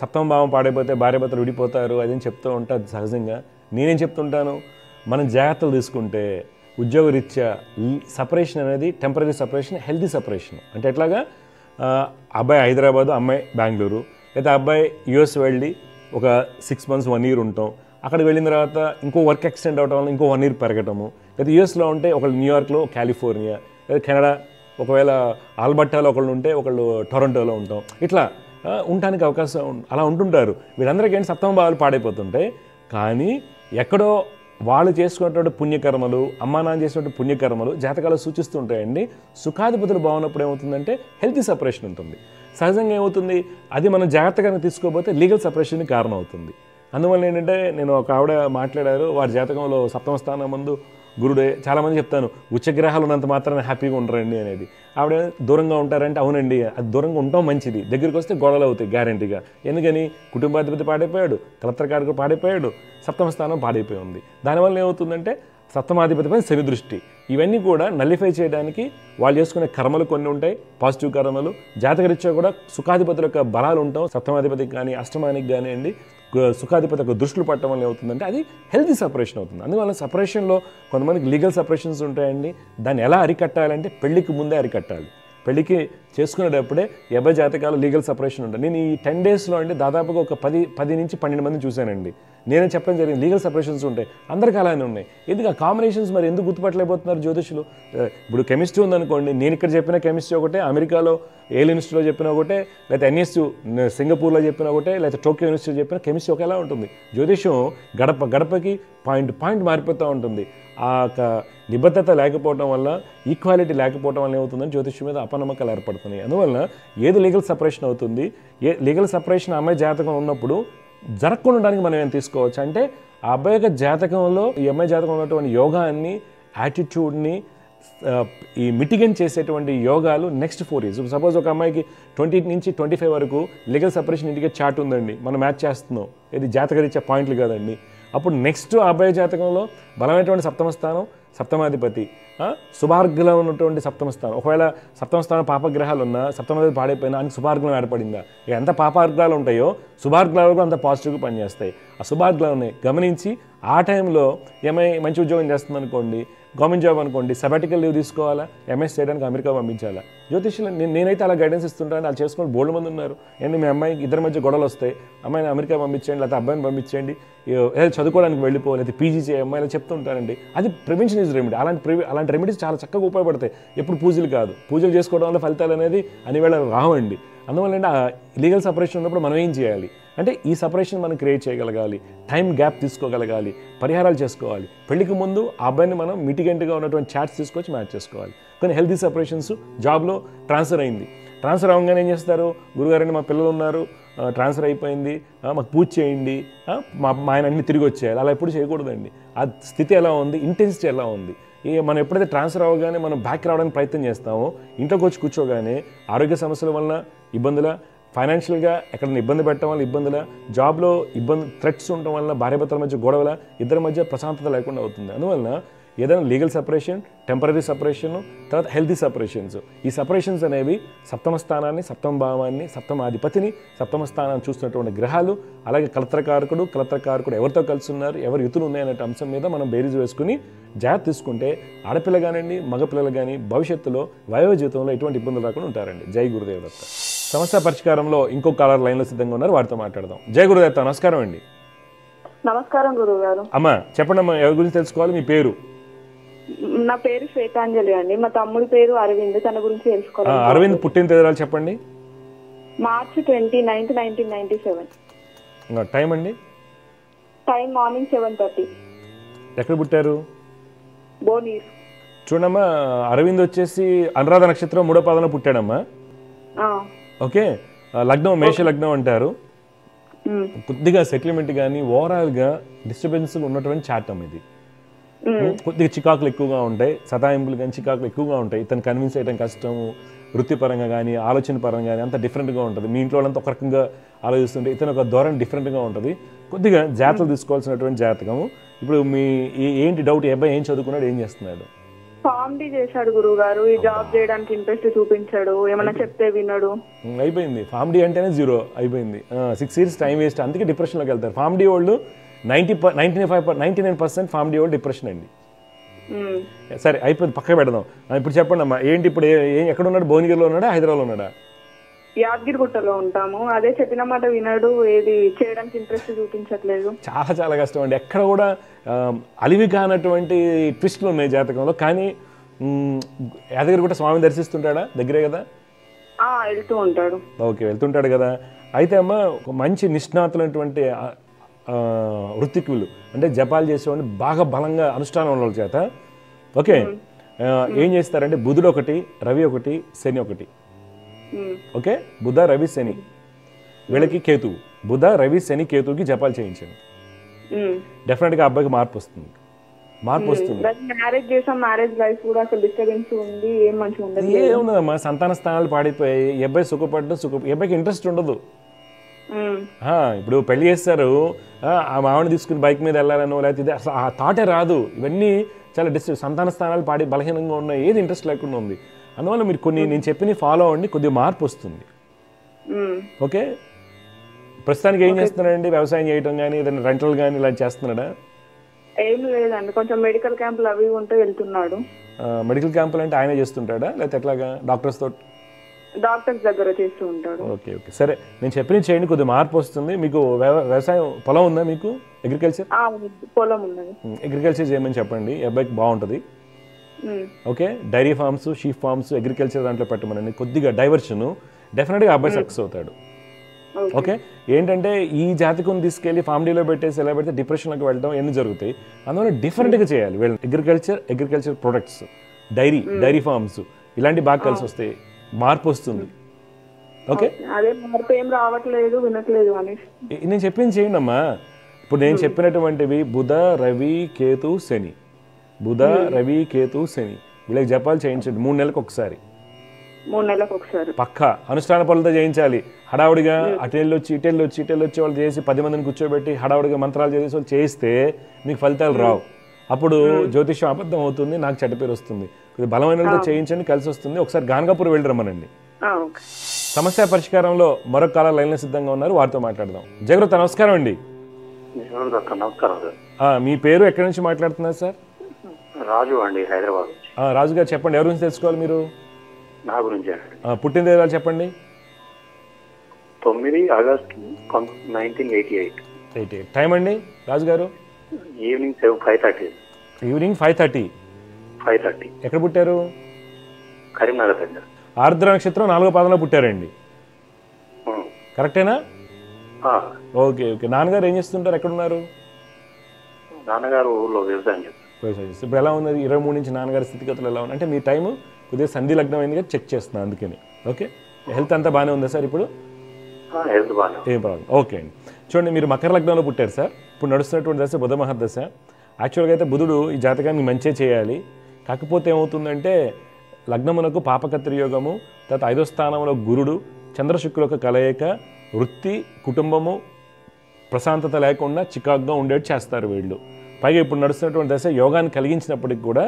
సప్తమ భావం పాడైపోతే భార్యాభర్తలు విడిపోతారు అదని చెప్తూ ఉంటారు సహజంగా. నేనేం చెప్తుంటాను, మనం జాగ్రత్తలు తీసుకుంటే ఉద్యోగరీత్యా సపరేషన్ అనేది టెంపరీ సపరేషన్, హెల్తీ సపరేషన్. అంటే ఎట్లాగా అబ్బాయి హైదరాబాదు, అమ్మాయి బెంగళూరు, లేదా అబ్బాయి యూఎస్ వెళ్ళి ఒక 6 months 1 year ఉంటాం, అక్కడికి వెళ్ళిన తర్వాత ఇంకో వర్క్ ఎక్స్టెండ్ అవడం వల్ల ఇంకో 1 year పెరగటము, లేదా యూఎస్లో ఉంటే ఒకళ్ళు న్యూయార్క్లో, కాలిఫోర్నియా, లేదా కెనడా, ఒకవేళ ఆల్బర్టాలో ఒకళ్ళు ఉంటే ఒకళ్ళు టొరంటోలో ఉంటాం. ఇట్లా ఉండడానికి అవకాశం అలా ఉంటుంటారు. వీళ్ళందరికీ ఏంటి సప్తమ భావాలు పాడైపోతుంటాయి. కానీ ఎక్కడో వాళ్ళు చేసుకున్నటువంటి పుణ్యకర్మలు, అమ్మా నాన్న చేసినటువంటి పుణ్యకర్మలు జాతకాలు సూచిస్తుంటాయండి. సుఖాధిపతులు బాగున్నప్పుడు ఏమవుతుందంటే హెల్తీ సపరేషన్ ఉంటుంది. సహజంగా ఏమవుతుంది, అది మనం జాగ్రత్తగా తీసుకోకపోతే లీగల్ సపరేషన్కి కారణం అవుతుంది. అందువల్ల ఏంటంటే నేను ఒక ఆవిడ మాట్లాడారు, వారి జాతకంలో సప్తమ స్థానం ముందు గురుడే. చాలామంది చెప్తాను ఉచ్చగ్రహాలు ఉన్నంత మాత్రాన హ్యాపీగా ఉండరండి అనేది. ఆవిడ దూరంగా ఉంటారంటే అవునండి, అది దూరంగా ఉండటం మంచిది, దగ్గరికి వస్తే గొడవలు అవుతాయి గ్యారంటీగా. ఎందుకని కుటుంబాధిపతి పాడైపోయాడు, కలత్రకారకుడు పాడైపోయాడు, సప్తమ స్థానం పాడైపోయి ఉంది. దానివల్ల ఏమవుతుందంటే సప్తమాధిపతిపై శని దృష్టి, ఇవన్నీ కూడా నల్లిఫై చేయడానికి వాళ్ళు చేసుకునే కర్మలు కొన్ని ఉంటాయి, పాజిటివ్ కర్మలు. జాతకరీత్యా కూడా సుఖాధిపతుల యొక్క బలాలు ఉంటాం. సప్తమాధిపతికి కానీ అష్టమానికి కానివ్వండి, సుఖాధిపతి యొక్క దృష్టిలు పట్టడం వల్ల ఏమవుతుందంటే అది హెల్తీ సపరేషన్ అవుతుంది. అందువల్ల సపరేషన్లో కొంతమందికి లీగల్ సపరేషన్స్ ఉంటాయండి. దాన్ని ఎలా అరికట్టాలంటే పెళ్లికి ముందే అరికట్టాలి. పెళ్లికి చేసుకునేటప్పుడే 50 జాతకాలు లీగల్ సపరేషన్ ఉంటుంది. నేను ఈ 10 daysలో అంటే దాదాపుగా ఒక 10 నుంచి 12 మంది చూశానండి. నేనే చెప్పడం జరిగింది, లీగల్ సపరేషన్స్ ఉంటాయి, అందరికీ అలానే ఉన్నాయి. ఎందుకు ఆ కాంబినేషన్స్ మరి ఎందుకు గుర్తుపట్టలేకపోతున్నారు జ్యోతిష్యులు? ఇప్పుడు కెమిస్ట్రీ ఉందనుకోండి, నేను ఇక్కడ చెప్పిన కెమిస్ట్రీ ఒకటే, అమెరికాలో ఏల్ యూనివర్సిటీలో చెప్పిన ఒకటే, లేకపోతే ఎన్ఎస్యూ సింగపూర్లో చెప్పిన ఒకటే, లేకపోతే టోక్యో యూనివర్సిటీలో చెప్పిన కెమిస్ట్రీ ఒకేలా ఉంటుంది. జ్యోతిష్యం గడపకి పాయింట్ మారిపోతూ ఉంటుంది. ఆ నిబద్ధత లేకపోవడం వల్ల, ఈక్వాలిటీ లేకపోవడం వల్ల ఏమవుతుందని జ్యోతిష్యం మీద అపనమ్మకాలు ఏర్పడుతున్నాయి. అందువల్ల ఏది లీగల్ సపరేషన్ అవుతుంది, లీగల్ సపరేషన్ అమ్మాయి జాతకం ఉన్నప్పుడు జరగకుండడానికి మనం ఏం తీసుకోవచ్చు అంటే, ఆ అబ్బాయి యొక్క జాతకంలో ఈ అమ్మాయి జాతకంలో ఉన్నటువంటి యోగాన్ని, యాటిట్యూడ్ని ఈ మిటిగేట్ చేసేటువంటి యోగాలు నెక్స్ట్ 4 years. సపోజ్ ఒక అమ్మాయికి 20 నుంచి 25 వరకు లీగల్ సపరేషన్ ఇండికేట్ చార్ట్ ఉందండి, మనం మ్యాచ్ చేస్తున్నాం, ఇది జాతకరీత్యా పాయింట్లు కాదండి. అప్పుడు నెక్స్ట్ అబ్బాయి జాతకంలో బలమైనటువంటి సప్తమ స్థానం, సప్తమాధిపతి, శుభార్గ్రహంలో ఉన్నటువంటి సప్తమ స్థానం. ఒకవేళ సప్తమ స్థానం పాపగ్రహాలు ఉన్నా, సప్తమాధిపతి పాడైపోయినా ఆయనకి శుభార్గ్రహం ఏర్పడిందా? ఎంత పాపార్గ్రహాలు ఉంటాయో శుభార్గ్రహాలు కూడా అంత పాజిటివ్గా పనిచేస్తాయి. ఆ శుభార్గ్రహాన్ని గమనించి ఆ టైంలో మంచి ఉద్యోగం చేస్తుంది అనుకోండి, గవర్నమెంట్ జాబ్ అనుకోండి, సబాటికల్ లీవ్ తీసుకోవాలా, ఎంఎస్ చేయడానికి అమెరికా పంపించాలా. జ్యోతిష్యులు నేనైతే అలా గైడెన్స్ ఇస్తుంటాను. వాళ్ళు చేసుకుని బోల్డ్ మంది ఉన్నారు. ఏంటి మీ అమ్మాయికి ఇద్దరి మధ్య గొడవలు వస్తాయి, అమ్మాయిని అమెరికా పంపించండి, లేకపోతే అబ్బాయిని పంపించండి, చదువుకోవడానికి వెళ్ళిపోవాలి, లేకపోతే పీజీ చేయ అమ్మాయిలు చెప్తుంటారండి. అది ప్రివెన్షన్ ఈజ్ రెమెడీ. అలాంటి రెమెడీస్ చాలా చక్కగా ఉపయోగపడతాయి. ఎప్పుడు పూజలు కాదు, పూజలు చేసుకోవడం వల్ల ఫలితాలు అనేది అనివేళ రావండి. అందువల్ల అంటే ఆ లీగల్ సపరేషన్ ఉన్నప్పుడు మనం ఏం చేయాలి అంటే ఈ సపరేషన్ మనం క్రియేట్ చేయగలగాలి, టైం గ్యాప్ తీసుకోగలగాలి, పరిహారాలు చేసుకోవాలి. పెళ్లికి ముందు ఆ అబ్బాయిని మనం మిటిగెంట్గా ఉన్నటువంటి చాట్స్ తీసుకొచ్చి మ్యాచ్ చేసుకోవాలి. కొన్ని హెల్తీ సపరేషన్స్, జాబ్లో ట్రాన్స్ఫర్ అయింది, ట్రాన్స్ఫర్ అవ్వగానే ఏం చేస్తారు, గురుగారండి మా పిల్లలు ఉన్నారు, ట్రాన్స్ఫర్ అయిపోయింది, మాకు పూజ చేయండి, మా ఆయన అన్ని తిరిగి వచ్చేయాలి. అలా ఎప్పుడు చేయకూడదండి. ఆ స్థితి ఎలా ఉంది, ఇంటెన్సిటీ ఎలా ఉంది. మనం ఎప్పుడైతే ట్రాన్స్ఫర్ అవ్వగానే మనం బ్యాక్ రావడానికి ప్రయత్నం చేస్తామో, ఇంట్లోకి వచ్చి కూర్చోగానే ఆరోగ్య సమస్యల వలన ఇబ్బందుల, ఫైనాన్షియల్గా ఎక్కడైనా ఇబ్బంది పెట్టడం వల్ల ఇబ్బందుల, జాబ్లో థ్రెట్స్ ఉండటం వల్ల భార్యాభర్తల మధ్య గొడవల, ఇద్దరి మధ్య ప్రశాంతత లేకుండా అవుతుంది. అందువలన ఏదైనా లీగల్ సపరేషన్, టెంపరీ సపరేషన్, తర్వాత హెల్తీ సపరేషన్స్. ఈ సపరేషన్స్ అనేవి సప్తమ స్థానాన్ని, సప్తమ భావాన్ని, సప్తమాధిపతిని, సప్తమ స్థానాన్ని చూస్తున్నటువంటి గ్రహాలు, అలాగే కలత్రకారకుడు ఎవరితో కలిసి ఉన్నారు, ఎవరు యుతులు ఉన్నాయనే అంశం మీద మనం బేరీజు వేసుకుని జాగ్రత్త తీసుకుంటే ఆడపిల్ల కానివ్వండి, మగపిల్లలు కానీ భవిష్యత్తులో వయోజీవితంలో ఎటువంటి ఇబ్బందులు రాకుండా ఉంటారండి. జై గురుదేవ్ దత్త. సమస్య పరిష్కారంలో ఇంకో కాలర్ లైన్లో సిద్ధంగా ఉన్నారు, వారితో మాట్లాడదాం. జై గురుదేవ్ దత్త. నమస్కారం అండి. నమస్కారం గురువు గారు. అమ్మా చెప్పండి అమ్మా, ఎవరి గురించి తెలుసుకోవాలి? మీ పేరు? నా పేరు శ్వేతాంజలి అండి. మా తమ్ముడి పేరు అరవింద్. తన గురించి తెలుసుకోవాలి. అరవింద్ పుట్టిన తేదీలు చెప్పండి. మార్చి 29, 1997. టైం అండి? Time morning 7:30. ఎక్కడ పుట్టారు? బోనీర్. చూడమ్మా, అరవింద్ వచ్చేసి అనురాధ నక్షత్రం 3వ పాదంలో పుట్టాడమ్మా. ఓకే, లగ్నం మేష లగ్నం అంటారు. కొద్దిగా సెటిల్మెంట్ కానీ ఓవరాల్గా డిస్టర్బెన్స్ ఉన్నటువంటి చాటం ఇది. కొద్దిగా చికాకులు ఎక్కువగా ఉంటాయి, సతాయింపులు కానీ చికాకులు ఎక్కువగా ఉంటాయి. ఇతను కన్విన్స్ చేయడం కష్టము. వృత్తిపరంగా కానీ ఆలోచన పరంగా కానీ అంత డిఫరెంట్గా ఉంటుంది. మీ ఇంట్లో వాళ్ళంతా ఒక రకంగా ఆలోచిస్తుంటే ఇతను ఒక ధోరణి డిఫరెంట్గా ఉంటుంది. కొద్దిగా జాగ్రత్తలు తీసుకోవాల్సినటువంటి జాతకము. ఇప్పుడు మీ ఏంటి డౌట్? ఈ అబ్బాయి ఏం చదువుకున్నాడు, ఏం చేస్తున్నాడు? ఫార్మ్ డి చేశాడు గురువు గారు. ఈ జాబ్ చేయడానికి ఇంట్రెస్ట్ చూపించాడు, ఏమన్నా చెప్తే విన్నాడు. అయిపోయింది. ఫార్మ్ డి అంటేనే 0 అయిపోయింది. 6 years టైం వేస్ట్. అందుకే డిప్రెషన్లోకి వెళ్తారు. ఫార్మ్ డి వాళ్ళు 99% ఫార్మ్ డి వాళ్ళు డిప్రెషన్ అండి. సరే అయిపోయింది, పక్కన పెడదాం. ఇప్పుడు చెప్పండి అమ్మా, ఏంటి ఇప్పుడు ఎక్కడ ఉన్నాడు? భువనగిరిలో ఉన్నాడా, హైదరాబాద్లో ఉన్నాడా? యాదగిరిగుట్టలో ఉంటాము. అదే చెప్పిన మాట వినడు, ఏది చేయడానికి ఇంట్రెస్ట్ చూపించట్లేదు. చాలా చాలా కష్టం అండి. ఎక్కడ కూడా అలివి కానటువంటి ట్విస్టులు ఉన్నాయి జాతకంలో. కానీ యాదగిరిగుట్ట స్వామిని దర్శిస్తుంటాడా? దగ్గరే కదా? వెళ్తూ ఉంటాడు. ఓకే, వెళ్తుంటాడు కదా. అయితే అమ్మ, ఒక మంచి నిష్ణాతులైనటువంటి వృత్తికులు అంటే జపాలు చేసేవాడిని బాగా బలంగా అనుష్ఠానం వాళ్ళ చేత ఓకే ఏం చేస్తారంటే బుధుడు ఒకటి, రవి ఒకటి, శని ఒకటి. ఓకే, బుధ రవి శని వీళ్ళకి కేతువు. బుధ రవి శని కేతువుకి జపాలు చేయించండి. డెఫినెట్గా అబ్బాయికి మార్పు వస్తుంది. మ్యారేజ్ చేసాం, మ్యారేజ్ లైఫ్ కూడా అసలు డిస్టర్బెన్స్ ఉంది, ఏం మంచిగా ఉండదు. ఏమున్నదమ్మా, సంతాన స్థానాలు పాడిపోయాయి. ఈ అబ్బాయి సుఖపడ్డం ఈ అబ్బాయికి ఇంట్రెస్ట్ ఉండదు. ఇప్పుడు పెళ్లి చేస్తారు, ఆ మామని తీసుకుని బైక్ మీద వెళ్ళాలనో లేకపోతే అసలు ఆ థాటే రాదు. ఇవన్నీ చాలా సంతాన స్థానాలు పాడి బలహీనంగా ఉన్నాయి, ఏది ఇంట్రెస్ట్ లేకుండా ఉంది. అందువల్ల మీరు కొన్ని నేను చెప్పిన ఫాలో అవ్వండి, కొద్దిగా మార్పు వస్తుంది. ఓకే, ప్రస్తుతానికి ఏం చేస్తున్నాడండి? వ్యవసాయం చేయటం కానీ ఏదైనా రెంటల్ కానీ ఇలా చేస్తున్నాడా? ఏం లేదండి, కొంచెం మెడికల్ క్యాంపులు అవి ఉంటే వెళ్తున్నాడు. మెడికల్ క్యాంపులు అంటే ఆయనే చేస్తుంటాడా లేకపోతే ఎట్లాగా? డాక్టర్స్ దగ్గర చేస్తూ ఉంటాడు. ఓకే ఓకే, సరే నేను చెప్పిన చేయండి, కొద్దిగా మార్పు వస్తుంది. మీకు వ్యవసాయం పొలం ఉందా? మీకు అగ్రికల్చర్ పొలం ఉన్నది. అగ్రికల్చర్ చేయమని చెప్పండి, అబ్బాయికి బాగుంటుంది. Okay, dairy farms, sheep farms, agriculture దాంట్లో పెట్టమనండి. కొద్దిగా డైవర్షన్, డెఫినెట్గా అబ్బాయి సక్సెస్ అవుతాడు. ఓకే, ఏంటంటే ఈ జాతకం తీసుకెళ్ళి ఫార్మ్డీలో పెట్టేసి ఎలా పెడితే డిప్రెషన్లోకి వెళ్ళడం ఎన్ని జరుగుతాయి. అందువల్ల డిఫరెంట్గా చేయాలి. వీళ్ళు అగ్రికల్చర్ ప్రొడక్ట్స్, డైరీ ఫార్మ్స్ ఇలాంటి బాగా కలిసి వస్తాయి, మార్పు వస్తుంది. ఓకే, అదే మార్పు ఏం రావట్లేదు, వినట్లేదు అనేసి నేను చెప్పింది చేయండి అమ్మా. ఇప్పుడు నేను చెప్పినటువంటివి బుధ రవి కేతు శని, బుధ రవి కేతు శని వీళ్ళకి జపాలు చేయించండి 3 నెలలకు ఒకసారి. 3 నెలలకు ఒకసారి. పక్క అనుష్ఠాన పనులతో చేయించాలి. హడావుడిగా అటెళ్ళు వచ్చి ఇటెళ్ళు వచ్చి వాళ్ళు చేసి 10 మందిని కూర్చోబెట్టి హడావుడిగా మంత్రాలు చేసి వాళ్ళు చేయిస్తే మీకు ఫలితాలు రావు. అప్పుడు జ్యోతిష్యం అబద్ధం అవుతుంది, నాకు చెడ్డ పేరు వస్తుంది. కొద్దిగా బలమైనతో చేయించండి, కలిసి వస్తుంది. ఒకసారి గాన్గాపూర్ వెళ్ళి రమ్మనండి. సమస్య పరిష్కారంలో మరొక కాల లైన్లో సిద్ధంగా ఉన్నారు, వారితో మాట్లాడదాం. జగృత నమస్కారం అండి. మీ పేరు ఎక్కడి నుంచి మాట్లాడుతున్నారు సార్? రాజు అండి, హైదరాబాద్. రాజు గారు చెప్పండి, ఎవరి గురించి తెలుసుకోవాలి మీరు? నా గురించి. పుట్టినరోజు చెప్పండి. 9 ఆగస్టు 1988. టైం అండి రాజు గారు? ఈవినింగ్ 5:30. ఈవినింగ్ 5:30. ఎక్కడ పుట్టారు? కరీంనగర్ దగ్గర. ఆర్ద్ర నక్షత్రం 4వ పాదంలో పుట్టారండి, కరెక్టేనా? ఓకే. నాన్నగారు ఏం చేస్తుంటారు, ఎక్కడున్నారు? నాన్నగారు ఊళ్ళో వ్యవసాయం చేస్తారు. ఇప్పుడు ఎలా ఉన్నది 23 నుంచి నాన్నగారి స్థితిగతులు ఎలా ఉన్నాయి? అంటే మీ టైం కొద్దిగా సంధి లగ్నం అయింది కదా, చెక్ చేస్తున్నాను అందుకని. ఓకే, హెల్త్ అంతా బాగానే ఉందా సార్ ఇప్పుడు? ఏం ప్రాబ్లం. ఓకే అండి. చూడండి, మీరు మకర లగ్నంలో పుట్టారు సార్. ఇప్పుడు నడుస్తున్నటువంటి దశ బుధ మహర్దశ. యాక్చువల్గా అయితే బుధుడు ఈ జాతకాన్ని మంచిగా చేయాలి. కాకపోతే ఏమవుతుందంటే లగ్నమునకు పాపకత్రి యోగము, తర్వాత 5వ స్థానంలో గురుడు చంద్రశుక్రుల యొక్క కలయిక, వృత్తి కుటుంబము ప్రశాంతత లేకుండా చికాకుగా ఉండేట్టు చేస్తారు వీళ్ళు. పైగా ఇప్పుడు నడుస్తున్నటువంటి దశ యోగాన్ని కలిగించినప్పటికి కూడా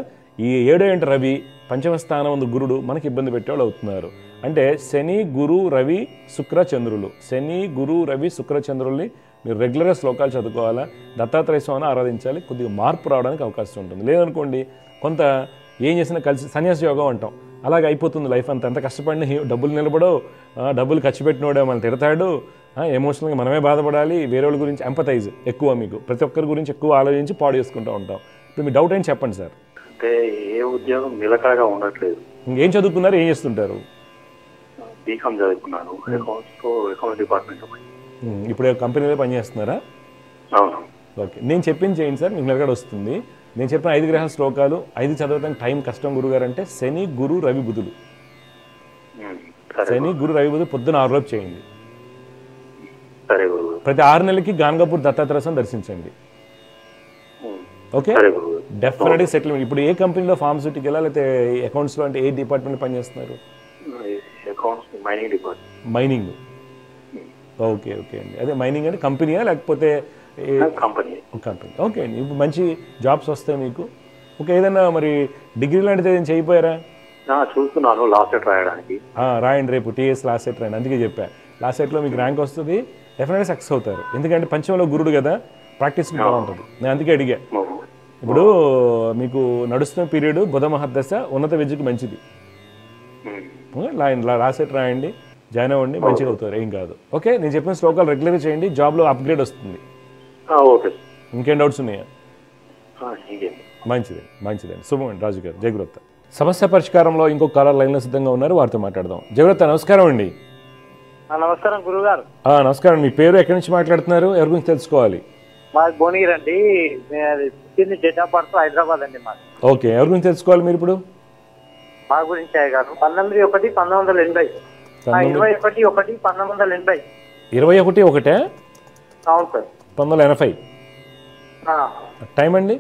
ఈ 7వ ఇంట రవి, 5వ స్థానం గురుడు మనకి ఇబ్బంది పెట్టేవాళ్ళు అవుతున్నారు. అంటే శని గురు రవి శుక్ర చంద్రులు, శని గురు రవి శుక్ర చంద్రుల్ని మీరు రెగ్యులర్గా శ్లోకాలు చదువుకోవాలా, దత్తాత్రేయ స్వామిని ఆరాధించాలి. కొద్దిగా మార్పు రావడానికి అవకాశం ఉంటుంది. లేదనుకోండి కొంత ఏం చేసినా కలిసి సన్యాస యోగం అంటాం, అలాగే అయిపోతుంది లైఫ్ అంతా. ఎంత కష్టపడిన డబ్బులు నిలబడవు, డబ్బులు ఖర్చు పెట్టినోడే మనల్ని తిడతాడు, ఎమోషనల్గా మనమే బాధపడాలి. వేరే వాళ్ళ గురించి ఎంపతైజ్ ఎక్కువ, మీకు ప్రతి ఒక్కరి గురించి ఎక్కువ ఆలోచించి పాడు చేసుకుంటూ ఉంటాం. ఇప్పుడు మీ డౌట్ ఏంటి చెప్పండి సార్. అంటే ఏ ఉద్యోగం నిలకడగా ఉండట్లేదు. ఏం చదువుకున్నారు, ఏం చేస్తుంటారు? బీకామ్ చదువుకున్నాను, అకౌంట్స్ డిపార్ట్మెంట్. ఇప్పుడు కంపెనీలో పనిచేస్తున్నారా? అవును. ఓకే, నేను చెప్పింది చేయండి సార్, మీకు నిలకడ వస్తుంది. నేను చెప్పిన 5 గ్రహాల శ్లోకాలు 5 చదవడానికి టైం కష్టం గురుగారు అంటే శని గురు రవి బుధులు. శని గురు రవి బుధులు పొద్దున 6 లోపు చేయండి. ప్రతి 6 నెలలకి గాన్గాపూర్ దత్తాత్రేయం దర్శించండి. ఓకే, డెఫినెట్గా సెటిల్మెంట్. ఇప్పుడు ఏ కంపెనీలో ఫార్మస్యూటికల్ లేకపోతే అకౌంట్స్లో అంటే ఏ డిపార్ట్మెంట్ పనిచేస్తున్నారు? మైనింగ్. ఓకే ఓకే అండి, అదే మైనింగ్ అంటే కంపెనీయా లేకపోతే కంపెనీ? ఓకే అండి, ఇప్పుడు మంచి జాబ్స్ వస్తాయి మీకు. ఓకే, ఏదన్నా మరి డిగ్రీ లాంటిది ఏదైనా చేయిపోయారా? చూస్తున్నాను లాస్ట్ సెట్ రాయడానికి. రాయండి, రేపు టీఎస్ లాస్ట్ సెట్ రాయండి. అందుకే చెప్పా, లాస్ట్ సెట్లో మీకు ర్యాంక్ వస్తుంది, డెఫినెట్గా సక్సెస్ అవుతారు. ఎందుకంటే పంచమంలో గురుడు కదా, ప్రాక్టీస్ బాగుంటుంది. నేను అందుకే అడిగా. ఇప్పుడు మీకు నడుస్తున్న పీరియడ్ బుధ మహర్దశ, ఉన్నత విద్యకు మంచిది. లాస్ట్ సెట్ రాయండి, జాయిన్ అవ్వండి, మంచిగా అవుతారు, ఏం కాదు. ఓకే, నేను చెప్పిన శ్లోకాలు రెగ్యులర్గా చేయండి, జాబ్లో అప్గ్రేడ్ వస్తుంది. ఇంకేం డౌట్స్ ఉన్నాయా? మంచిదండి. శుభమండి రాజు గారు. జయగురత్త సమస్య పరిష్కారంలో ఇంకొక కాలర్ లైన్లో సిద్ధంగా ఉన్నారు, వారితో మాట్లాడదాం. జయగురత్త నమస్కారం అండి. నమస్కారం గురుగారు. నమస్కారం. మీ పేరు ఎక్కడి నుంచి మాట్లాడుతున్నారు, ఎవరి గురించి తెలుసుకోవాలి? మాది భువనగిరి అండి, డేట్ ఆఫ్ బర్త్ హైదరాబాద్ అండి మాది. ఓకే, ఎవరి గురించి తెలుసుకోవాలి మీరు ఇప్పుడు? మా గురించి గారు 19/1/1980. 21/1/1980. 21/1? అవును సార్. 1980. టైం అండి?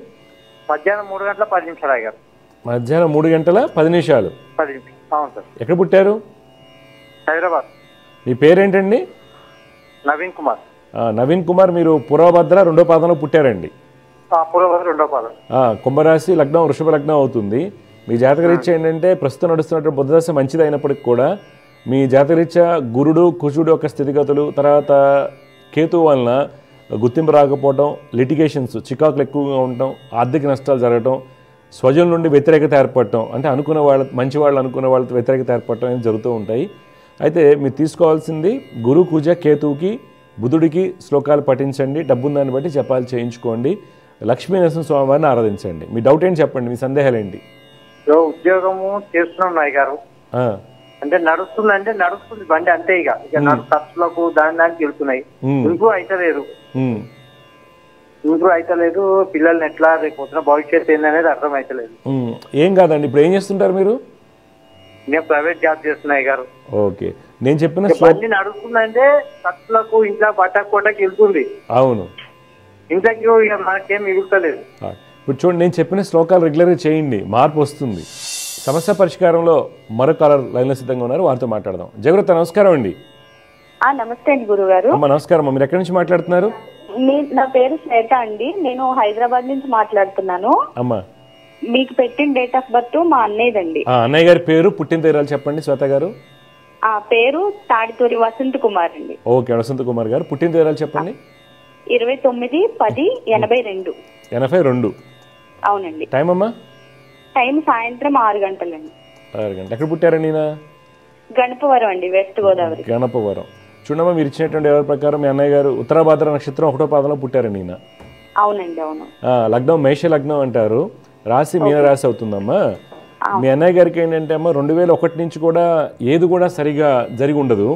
మధ్యాహ్నం 3 గంటల 10 నిమిషాలు అయ్యారు. మధ్యాహ్నం 3 గంటల 10 నిమిషాలు. అవును సార్. ఎక్కడ పుట్టారు? హైదరాబాద్. మీ పేరేంటండి? నవీన్ కుమార్. నవీన్ కుమార్, మీరు పూర్వభద్ర 2వ పాదంలో పుట్టారండి. పూర్వభద్ర 2వ పాదం. కుంభరాశి లగ్నం వృషభ లగ్నం అవుతుంది. మీ జాతకరీత్యా ఏంటంటే ప్రస్తుతం నడుస్తున్నటువంటి బుధదశ మంచిది అయినప్పటికి కూడా మీ జాతకరీత్యా గురుడు కుజుడు యొక్క స్థితిగతులు, తర్వాత కేతువు వలన గుర్తింపు రాకపోవడం, లిటిగేషన్స్ చికాకులు ఎక్కువగా ఉండటం, ఆర్థిక నష్టాలు జరగటం, స్వజం నుండి వ్యతిరేకత ఏర్పడటం, అంటే అనుకున్న వాళ్ళ మంచి వాళ్ళు అనుకున్న వాళ్ళతో వ్యతిరేకత ఏర్పడటం అనేది జరుగుతూ ఉంటాయి. అయితే మీరు తీసుకోవాల్సింది గురు కుజ కేతువుకి బుధుడికి శ్లోకాలు పఠించండి, డబ్బున్న దాన్ని బట్టి జపాలు చేయించుకోండి, లక్ష్మీ నరసింహ స్వామి వారిని ఆరాధించండి. మీ డౌట్ ఏంటి చెప్పండి, మీ సందేహాలు ఏంటి? ఉద్యోగము చేస్తున్నాం నాయ్ గారు, అంటే నడుస్తుంది బండి అంతే. ఇక ఖర్చులకు దానికి వెళ్తున్నాయి, ఇంప్రూవ్ అయితలేదు. పిల్లల్ని ఎట్లా రేపు పొద్దున భవిష్యత్తు ఏందనేది అర్థం అయితలేదు. ఏం కాదండి, ఇప్పుడు ఏం చేస్తుంటారు మీరు? నేను ప్రైవేట్ జాబ్ చేస్తున్నాయి గారు. ఓకే, నేను చెప్పిన బండి నడుస్తుందంటే ఖర్చులకు ఇంట్లో బట్టకోటకి వెళ్తుంది. అవును, ఇంట్లోకి ఇక మనకేం మిగులుతలేదు. ఇప్పుడు చూడండి, నేను చెప్పిన శ్లోకాలు రెగ్యులర్గా చేయండి, మార్పు వస్తుంది. సమస్య పరిష్కారంలో మరో కాలర్ లైన్లో సిద్ధంగా ఉన్నారు, వారితో మాట్లాడదాం. జయగురత నమస్కారం అండి. నమస్తే అండి గురుగారు. అమ్మ నమస్కారం. మీరు ఎక్కడి నుంచి మాట్లాడుతున్నారు? నా పేరు శ్వేత అండి, నేను హైదరాబాద్ నుంచి మాట్లాడుతున్నాను. అమ్మా మీకు పెట్టిన డేట్ ఆఫ్ బర్త్ మా అన్నయ్యదండి. అన్నయ్య గారి పేరు, పుట్టిన తేరాలు చెప్పండి శ్వేత గారు. పేరు తాడితూరి వసంత్ కుమార్ అండి. ఓకే వసంత్ కుమార్ గారు, పుట్టిన తేరాలు చెప్పండి. 29/10/82. 82. అవునండి. టైం అమ్మా? టైం సాయంత్రం 6 గంటలండి. 6 గంటలు. ఎక్కడ పుట్టారండి ఈయన? గణపవరం అండి, వెస్ట్ గోదావరి. గణపవరం. చూడమ్మా, మీరు ఇచ్చినటువంటి ఎవరి ప్రకారం మీ అన్నయ్య గారు ఉత్తరాభాద్ర నక్షత్రం 1వ పాదంలో పుట్టారండి ఈయన. అవునండి. అవును. లగ్నం మేష లగ్నం అంటారు, రాశి మీన రాశి అవుతుందమ్మా. మీ అన్నయ్య గారికి ఏంటంటే అమ్మ 2001 నుంచి కూడా ఏది కూడా సరిగా జరిగి ఉండదు.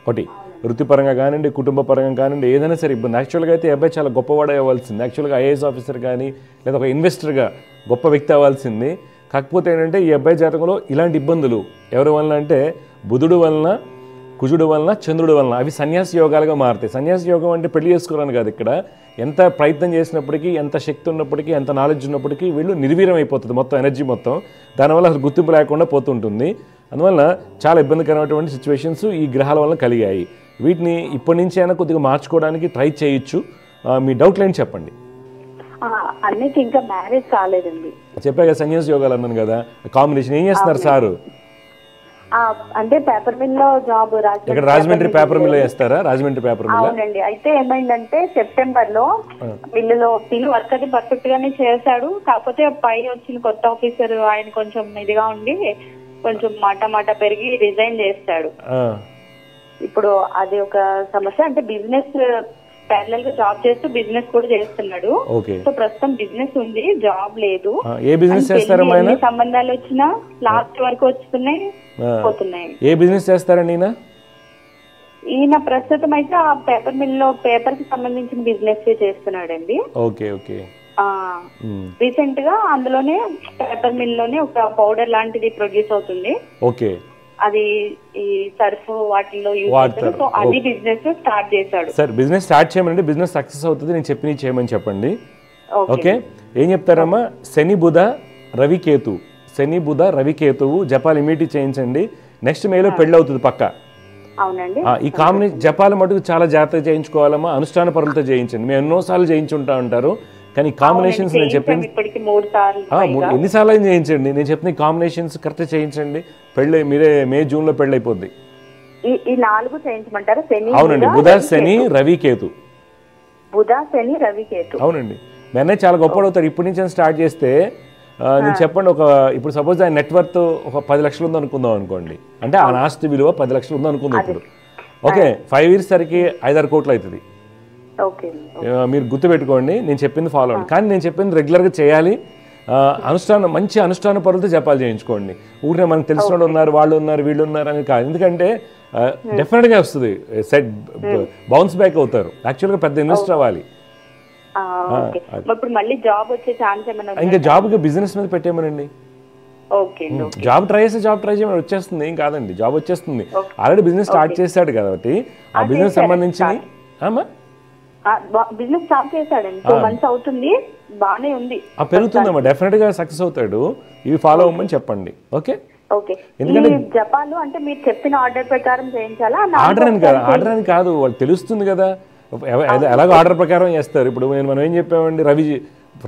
ఒకటి వృత్తిపరంగా కానివ్వండి, కుటుంబ పరంగా కానివ్వండి, ఏదైనా సరే ఇబ్బంది. యాక్చువల్గా అయితే ఈ అబ్బాయి చాలా గొప్పవాడే అవ్వాల్సింది. యాక్చువల్గా ఐఏఎస్ ఆఫీసర్ కానీ లేదా ఒక ఇన్వెస్టర్గా గొప్ప వ్యక్తి అవ్వాల్సింది. కాకపోతే ఏంటంటే ఈ అబ్బాయి జాతకంలో ఇలాంటి ఇబ్బందులు ఎవరి వలన అంటే బుధుడు వలన, కుజుడు వలన, చంద్రుడు వలన అవి సన్యాసి యోగాలుగా మారుతాయి. సన్యాసి యోగం అంటే పెళ్లి చేసుకోవడానికి కాదు. ఇక్కడ ఎంత ప్రయత్నం చేసినప్పటికీ, ఎంత శక్తి ఉన్నప్పటికీ, ఎంత నాలెడ్జ్ ఉన్నప్పటికీ వీళ్ళు నిర్వీర్యం అయిపోతుంది మొత్తం ఎనర్జీ మొత్తం. దానివల్ల అసలు గుర్తింపు లేకుండా పోతుంటుంది. అందువల్ల చాలా ఇబ్బందికరమైనటువంటి సిచ్యువేషన్స్ ఈ గ్రహాల వల్ల కలిగాయి. వీటిని ఇప్పటి నుంచి అయినా కొద్దిగా మార్చుకోవడానికి ట్రై చేయొచ్చు. మీ డౌట్లు ఏంటి చెప్పండి. అన్నికి ఇంకా మ్యారేజ్ కాలేదండి. చెప్పాక సన్యాసి యోగాలు అన్నాను కదా, కాంబినేషన్ ఏం చేస్తున్నారు సారు? అంటే పేపర్ మిల్ లో జాబ్. ఇక్కడ రాజమండ్రి పేపర్ మిల్ చేస్తారా? Rajahmundry paper mill. అవునండి. అయితే ఏమైందంటే సెప్టెంబర్ లో మిల్లులో వర్క్ అది పర్ఫెక్ట్ గానే చేశాడు. కాకపోతే పై వచ్చిన కొత్త ఆఫీసర్ ఆయన కొంచెం ఇదిగా ఉండి కొంచెం మాట పెరిగి రిజైన్ చేస్తాడు. ఇప్పుడు అది ఒక సమస్య. అంటే బిజినెస్ ప్యారలల్ గా జాబ్ చేస్తూ బిజినెస్ కూడా చేస్తున్నాడు. సో ప్రస్తుతం బిజినెస్ ఉంది, జాబ్ లేదు. ఏ బిజినెస్ చేస్తారమ్మా? సంబంధాలు వచ్చినా లాస్ట్ వరకు వస్తున్నాయి, పోతున్నాయి. ఏ బిజినెస్ చేస్తారండి ఈయన? ఈయన ప్రస్తుతం అయితే ఆ పేపర్ మిల్ లో పేపర్ కి సంబంధించిన బిజినెస్ చేస్తున్నాడండి. Okay okay. రీసెంట్ గా అందులోనే పేపర్ మిల్ లోనే ఒక పౌడర్ లాంటిది ప్రొడ్యూస్ అవుతుంది. ఓకే. అది ఈ సర్ఫ్ వాటిల్లో యూజ్ చేస్తారు. సో అది బిజినెస్ స్టార్ట్ చేశాడు. సార్ బిజినెస్ స్టార్ట్ చేయమనండి, బిజినెస్ సక్సెస్ అవుతుంది. నేను చెప్పి చేయమని చెప్పండి. ఓకే. ఏం చెప్తారమ్మా? శని బుధ రవి కేతు, శని బుధ రవి కేతువు జపాలు ఇమీడియట్ చేయించండి. నెక్స్ట్ మేలో పెళ్లి అవుతుంది పక్క. అవునండి. ఈ కాంబినేషన్ జపాలు మటుకు చాలా జాగ్రత్తగా చేయించుకోవాలమ్మా. అనుష్ఠాన పరులతో చేయించండి. మేము ఎన్నోసార్లు చేయించుంటా ఉంటారు, కానీ కాంబినేషన్స్ నేను చెప్పింది ఎన్నిసార్లు అయినా చేయించండి. నేను చెప్పిన కాంబినేషన్స్ కరెక్ట్ చేయించండి. పెళ్ళి మీరే మే జూన్ లో పెళ్ళి అయిపోద్ది. ఈ 4 చేయించమంటారా? అవునండి. బుధ శని రవి కేతు. బుధ శని రవి కేతు. అవునండి. మీ అన్నయ్య చాలా గొప్పడు అవుతారు. ఇప్పటి నుంచి స్టార్ట్ చేస్తే నేను చెప్పండి, ఇప్పుడు సపోజ్ ఆయన నెట్వర్త్ ఒక 10 లక్షలు ఉంది అనుకుందాం అనుకోండి. అంటే ఆ ఆస్తి విలువ 10 లక్షలు ఉంది అనుకుందాం ఇప్పుడు. ఓకే. 5 years సరికి 5-6 కోట్లు అవుతుంది. మీరు గుర్తుపెట్టుకోండి, నేను చెప్పింది ఫాలో అవ్వండి. కానీ నేను చెప్పింది రెగ్యులర్గా చేయాలి. మంచి అనుష్ఠాన పరులతో జపాలు చేయించుకోండి. ఊరికే మనకు తెలిసిన వాళ్ళు ఉన్నారు వీళ్ళు ఉన్నారు అని కాదు. ఎందుకంటే డెఫినెట్గా వస్తుంది, సెట్ బౌన్స్ బ్యాక్ అవుతారు. యాక్చువల్గా పెద్ద ఇన్వెస్టర్ అవ్వాలి. ఇంకా జాబ్గా బిజినెస్ మీద పెట్టేమనండి. జాబ్ ట్రై చేయమని వచ్చేస్తుంది, ఏం కాదండి, జాబ్ వచ్చేస్తుంది. ఆల్రెడీ బిజినెస్ స్టార్ట్ చేశాడు కాబట్టి ఆ బిజినెస్ సంబంధించి బిజినెస్ స్టార్ట్ చేశాడండి. 2 months అవుతుంది, బానే ఉంది. పెరుగుతుందమ్మా, డెఫినెట్ గా సక్సెస్ అవుతాడు. ఇవి ఫాలో అవ్వమని చెప్పండి. ఓకే. ఎందుకంటే జపాలు అంటే మీరు చెప్పిన ఆర్డర్ ప్రకారం చేయించాలా? ఆర్డర్ అని కాదు, వాళ్ళకి తెలుస్తుంది కదా ఎలాగో ఆర్డర్ ప్రకారం చేస్తారు. ఇప్పుడు మనం ఏం చెప్పామండి,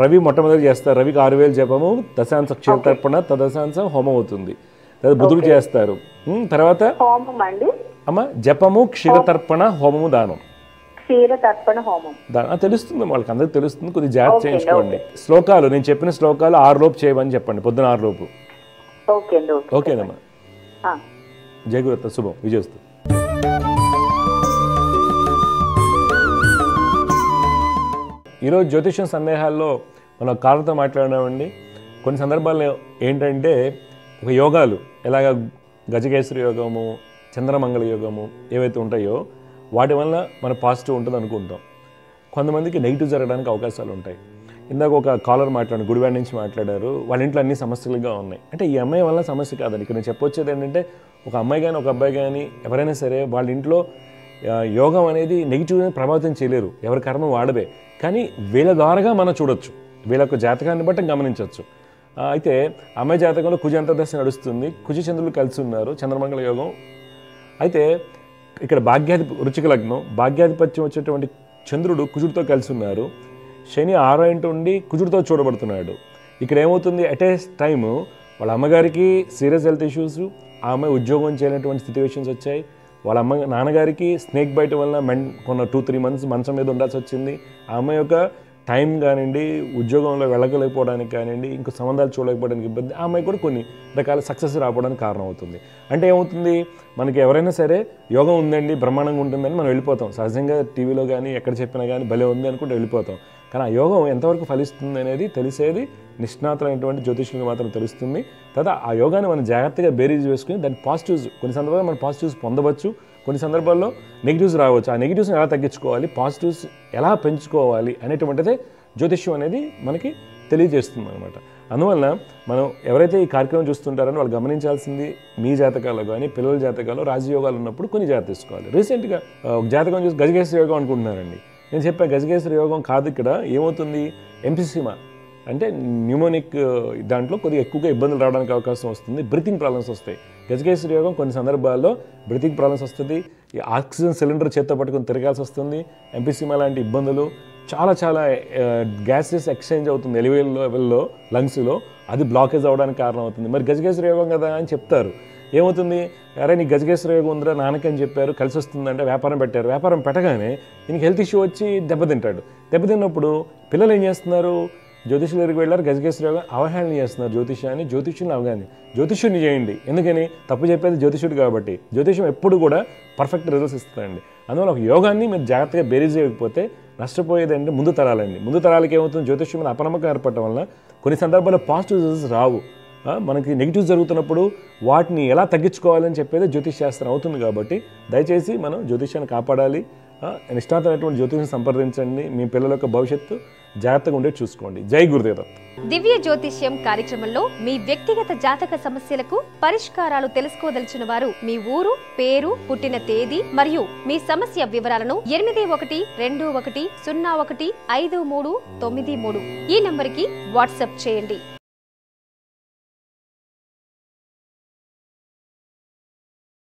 రవి మొట్టమొదటి చేస్తారు. రవికి 6000 జపము, దశాంశ క్షీరతర్పణ, తదశాంశం హోమం అవుతుంది. బుధుడు చేస్తారు. తర్వాత అమ్మ జపము, క్షీరతర్పణ, హోమము, దానం. తెలుస్తుంది వాళ్ళకి, అందరికి తెలుస్తుంది. కొద్దిగా జాగ్రత్త చేయించుకోండి. శ్లోకాలు నేను చెప్పిన శ్లోకాలు 6 లోపు చేయమని చెప్పండి, పొద్దున 6 లోపు. ఓకేనమ్మా. జయగురత, శుభం, విజయస్తు. ఈరోజు జ్యోతిష్యం సందేహాల్లో మనం కాళ్ళతో మాట్లాడినామండి. కొన్ని సందర్భాల్లో ఏంటంటే ఒక యోగాలు ఎలాగ గజకేశ్వరి యోగము, చంద్రమంగళ యోగము ఏవైతే ఉంటాయో వాటి వల్ల మన పాజిటివ్ ఉంటుంది అనుకుంటాం. కొంతమందికి నెగిటివ్ జరగడానికి అవకాశాలు ఉంటాయి. ఇందాక ఒక కాలర్ గుడివాడ నుంచి మాట్లాడారు, వాళ్ళ ఇంట్లో అన్ని సమస్యలుగా ఉన్నాయి. అంటే ఈ అమ్మాయి వల్ల సమస్య కాదండి. ఇక్కడ నేను చెప్పొచ్చేది ఏంటంటే ఒక అమ్మాయి కానీ ఒక అబ్బాయి కానీ ఎవరైనా సరే వాళ్ళ ఇంట్లో యోగం అనేది నెగిటివ్గా ప్రభావితం చేయలేరు, ఎవరి కర్మ వాడదే. కానీ వీళ్ళ ద్వారాగా మనం చూడొచ్చు, వీళ్ళ యొక్క జాతకాన్ని బట్టి గమనించవచ్చు. అయితే అమ్మాయి జాతకంలో కుజ అంతర్దశ నడుస్తుంది, కుజ చంద్రులు కలిసి ఉన్నారు, చంద్రమంగళ యోగం. అయితే ఇక్కడ వృశ్చిక లగ్నం, భాగ్యాధిపత్యం వచ్చేటువంటి చంద్రుడు కుజుడితో కలిసి ఉన్నారు. శని 6వ ఇంటి ఉండి కుజుడితో చూడబడుతున్నాడు. ఇక్కడ ఏమవుతుంది, అట్ ఏ టైము వాళ్ళ అమ్మగారికి సీరియస్ హెల్త్ ఇష్యూస్, ఆ అమ్మాయి ఉద్యోగం చేయనటువంటి సిచ్యువేషన్స్ వచ్చాయి. వాళ్ళ నాన్నగారికి స్నేక్ బైట్ వల్ల కొన్న 2-3 మంత్స్ మంచం మీద ఉండాల్సి వచ్చింది. ఆ అమ్మాయి యొక్క టైం కానివ్వండి, ఉద్యోగంలో వెళ్ళగలేకపోవడానికి కానివ్వండి, ఇంకో సంబంధాలు చూడలేకపోవడానికి ఇబ్బంది, ఆ అమ్మాయి కూడా కొన్ని రకాల సక్సెస్ రావడానికి కారణం అవుతుంది. అంటే ఏమవుతుంది, మనకి ఎవరైనా సరే యోగం ఉందండి, బ్రహ్మాండంగా ఉంటుందని మనం వెళ్ళిపోతాం. సహజంగా టీవీలో కానీ ఎక్కడ చెప్పినా కానీ భలే ఉంది అనుకుంటే వెళ్ళిపోతాం. కానీ ఆ యోగం ఎంతవరకు ఫలిస్తుంది అనేది తెలిసేది నిష్ణాతులైనటువంటి జ్యోతిష్యులకు మాత్రం తెలుస్తుంది. తర్వాత ఆ యోగాన్ని మనం జాగ్రత్తగా బేరీజ్ వేసుకుని దాని పాజిటివ్స్, కొన్ని సందర్భాల్లో మనం పాజిటివ్స్ పొందవచ్చు, కొన్ని సందర్భాల్లో నెగిటివ్స్ రావచ్చు. ఆ నెగిటివ్స్ని ఎలా తగ్గించుకోవాలి, పాజిటివ్స్ ఎలా పెంచుకోవాలి అనేటువంటిదే జ్యోతిష్యం అనేది మనకి తెలియజేస్తుంది అనమాట. అందువలన మనం ఎవరైతే ఈ కార్యక్రమం చూస్తుంటారని వాళ్ళు గమనించాల్సింది, మీ జాతకాల్లో కానీ పిల్లల జాతకాల్లో రాజయోగాలు ఉన్నప్పుడు కొన్ని జాగ్రత్త తీసుకోవాలి. రీసెంట్గా ఒక జాతకం చూసి గజకేశ్వర యోగం అనుకుంటున్నారండి. నేను చెప్పాను గజకేశ్వర యోగం కాదు. ఇక్కడ ఏమవుతుంది, ఎంఫిసిమా అంటే న్యూమోనిక్ దాంట్లో కొద్దిగా ఎక్కువగా ఇబ్బందులు రావడానికి అవకాశం వస్తుంది, బ్రీతింగ్ ప్రాబ్లమ్స్ వస్తాయి. గజకేశ్వర యోగం కొన్ని సందర్భాల్లో బ్రీతింగ్ ప్రాబ్లమ్స్ వస్తుంది, ఈ ఆక్సిజన్ సిలిండర్ చేత్తో పట్టుకుని తిరగాల్సి వస్తుంది, ఎంఫిసిమా లాంటి ఇబ్బందులు, చాలా గ్యాసెస్ ఎక్స్చేంజ్ అవుతుంది ఎలివేల్ లెవెల్లో లంగ్స్లో, అది బ్లాకేజ్ అవ్వడానికి కారణం అవుతుంది. మరి గజకేశ్వర యోగం కదా అని చెప్తారు, ఏమవుతుంది, అరే నీకు గజకేశ్వర యోగం ఉందిరా నాన్నకి అని చెప్పారు, కలిసి వస్తుందంటే వ్యాపారం పెట్టారు. వ్యాపారం పెట్టగానే ఈయనకి హెల్త్ ఇష్యూ వచ్చి దెబ్బతింటాడు. దెబ్బతిన్నప్పుడు పిల్లలు ఏం చేస్తున్నారు, జ్యోతిష్యుల దగ్గరికి వెళ్ళారు, గజకేశ్వర యోగం అవహేళన చేస్తున్నారు జ్యోతిష్యాన్ని. జ్యోతిష్యుని అవగానే జ్యోతిష్యుని చేయండి, ఎందుకని తప్పు చెప్పేది జ్యోతిష్యుడు కాబట్టి. జ్యోతిష్యం ఎప్పుడు కూడా పర్ఫెక్ట్ రిజల్ట్స్ ఇస్తుందండి. అందువల్ల ఒక యోగాన్ని మీరు జాగ్రత్తగా బేరీజ్ చేయకపోతే నష్టపోయేదంటే ముందు తరాలండి. ముందు తరాలకి ఏమవుతుంది, జ్యోతిష్యం మీద అపనమ్మకం ఏర్పడటం వల్ల కొన్ని సందర్భాల్లో పాజిటివ్ రిజల్ట్స్ రావు. మనకి నెగిటివ్స్ జరుగుతున్నప్పుడు వాటిని ఎలా తగ్గించుకోవాలని చెప్పేది జ్యోతిష్ శాస్త్రం అవుతుంది. కాబట్టి దయచేసి మనం జ్యోతిష్యాన్ని కాపాడాలి, నిష్ణాతమైనటువంటి జ్యోతిష్ని సంప్రదించండి, మీ పిల్లల యొక్క భవిష్యత్తు జాగ్రత్తగా ఉండే చూసుకోండి. జై గురుదేవ్. దివ్య జ్యోతిష్యం కార్యక్రమంలో మీ వ్యక్తిగత జాతక సమస్యలకు పరిష్కారాలు తెలుసుకోదలిచిన వారు మీ ఊరు, పేరు, పుట్టిన తేదీ మరియు మీ సమస్య వివరాలను 8121015393 ఈ నంబర్కి వాట్సాప్ చేయండి.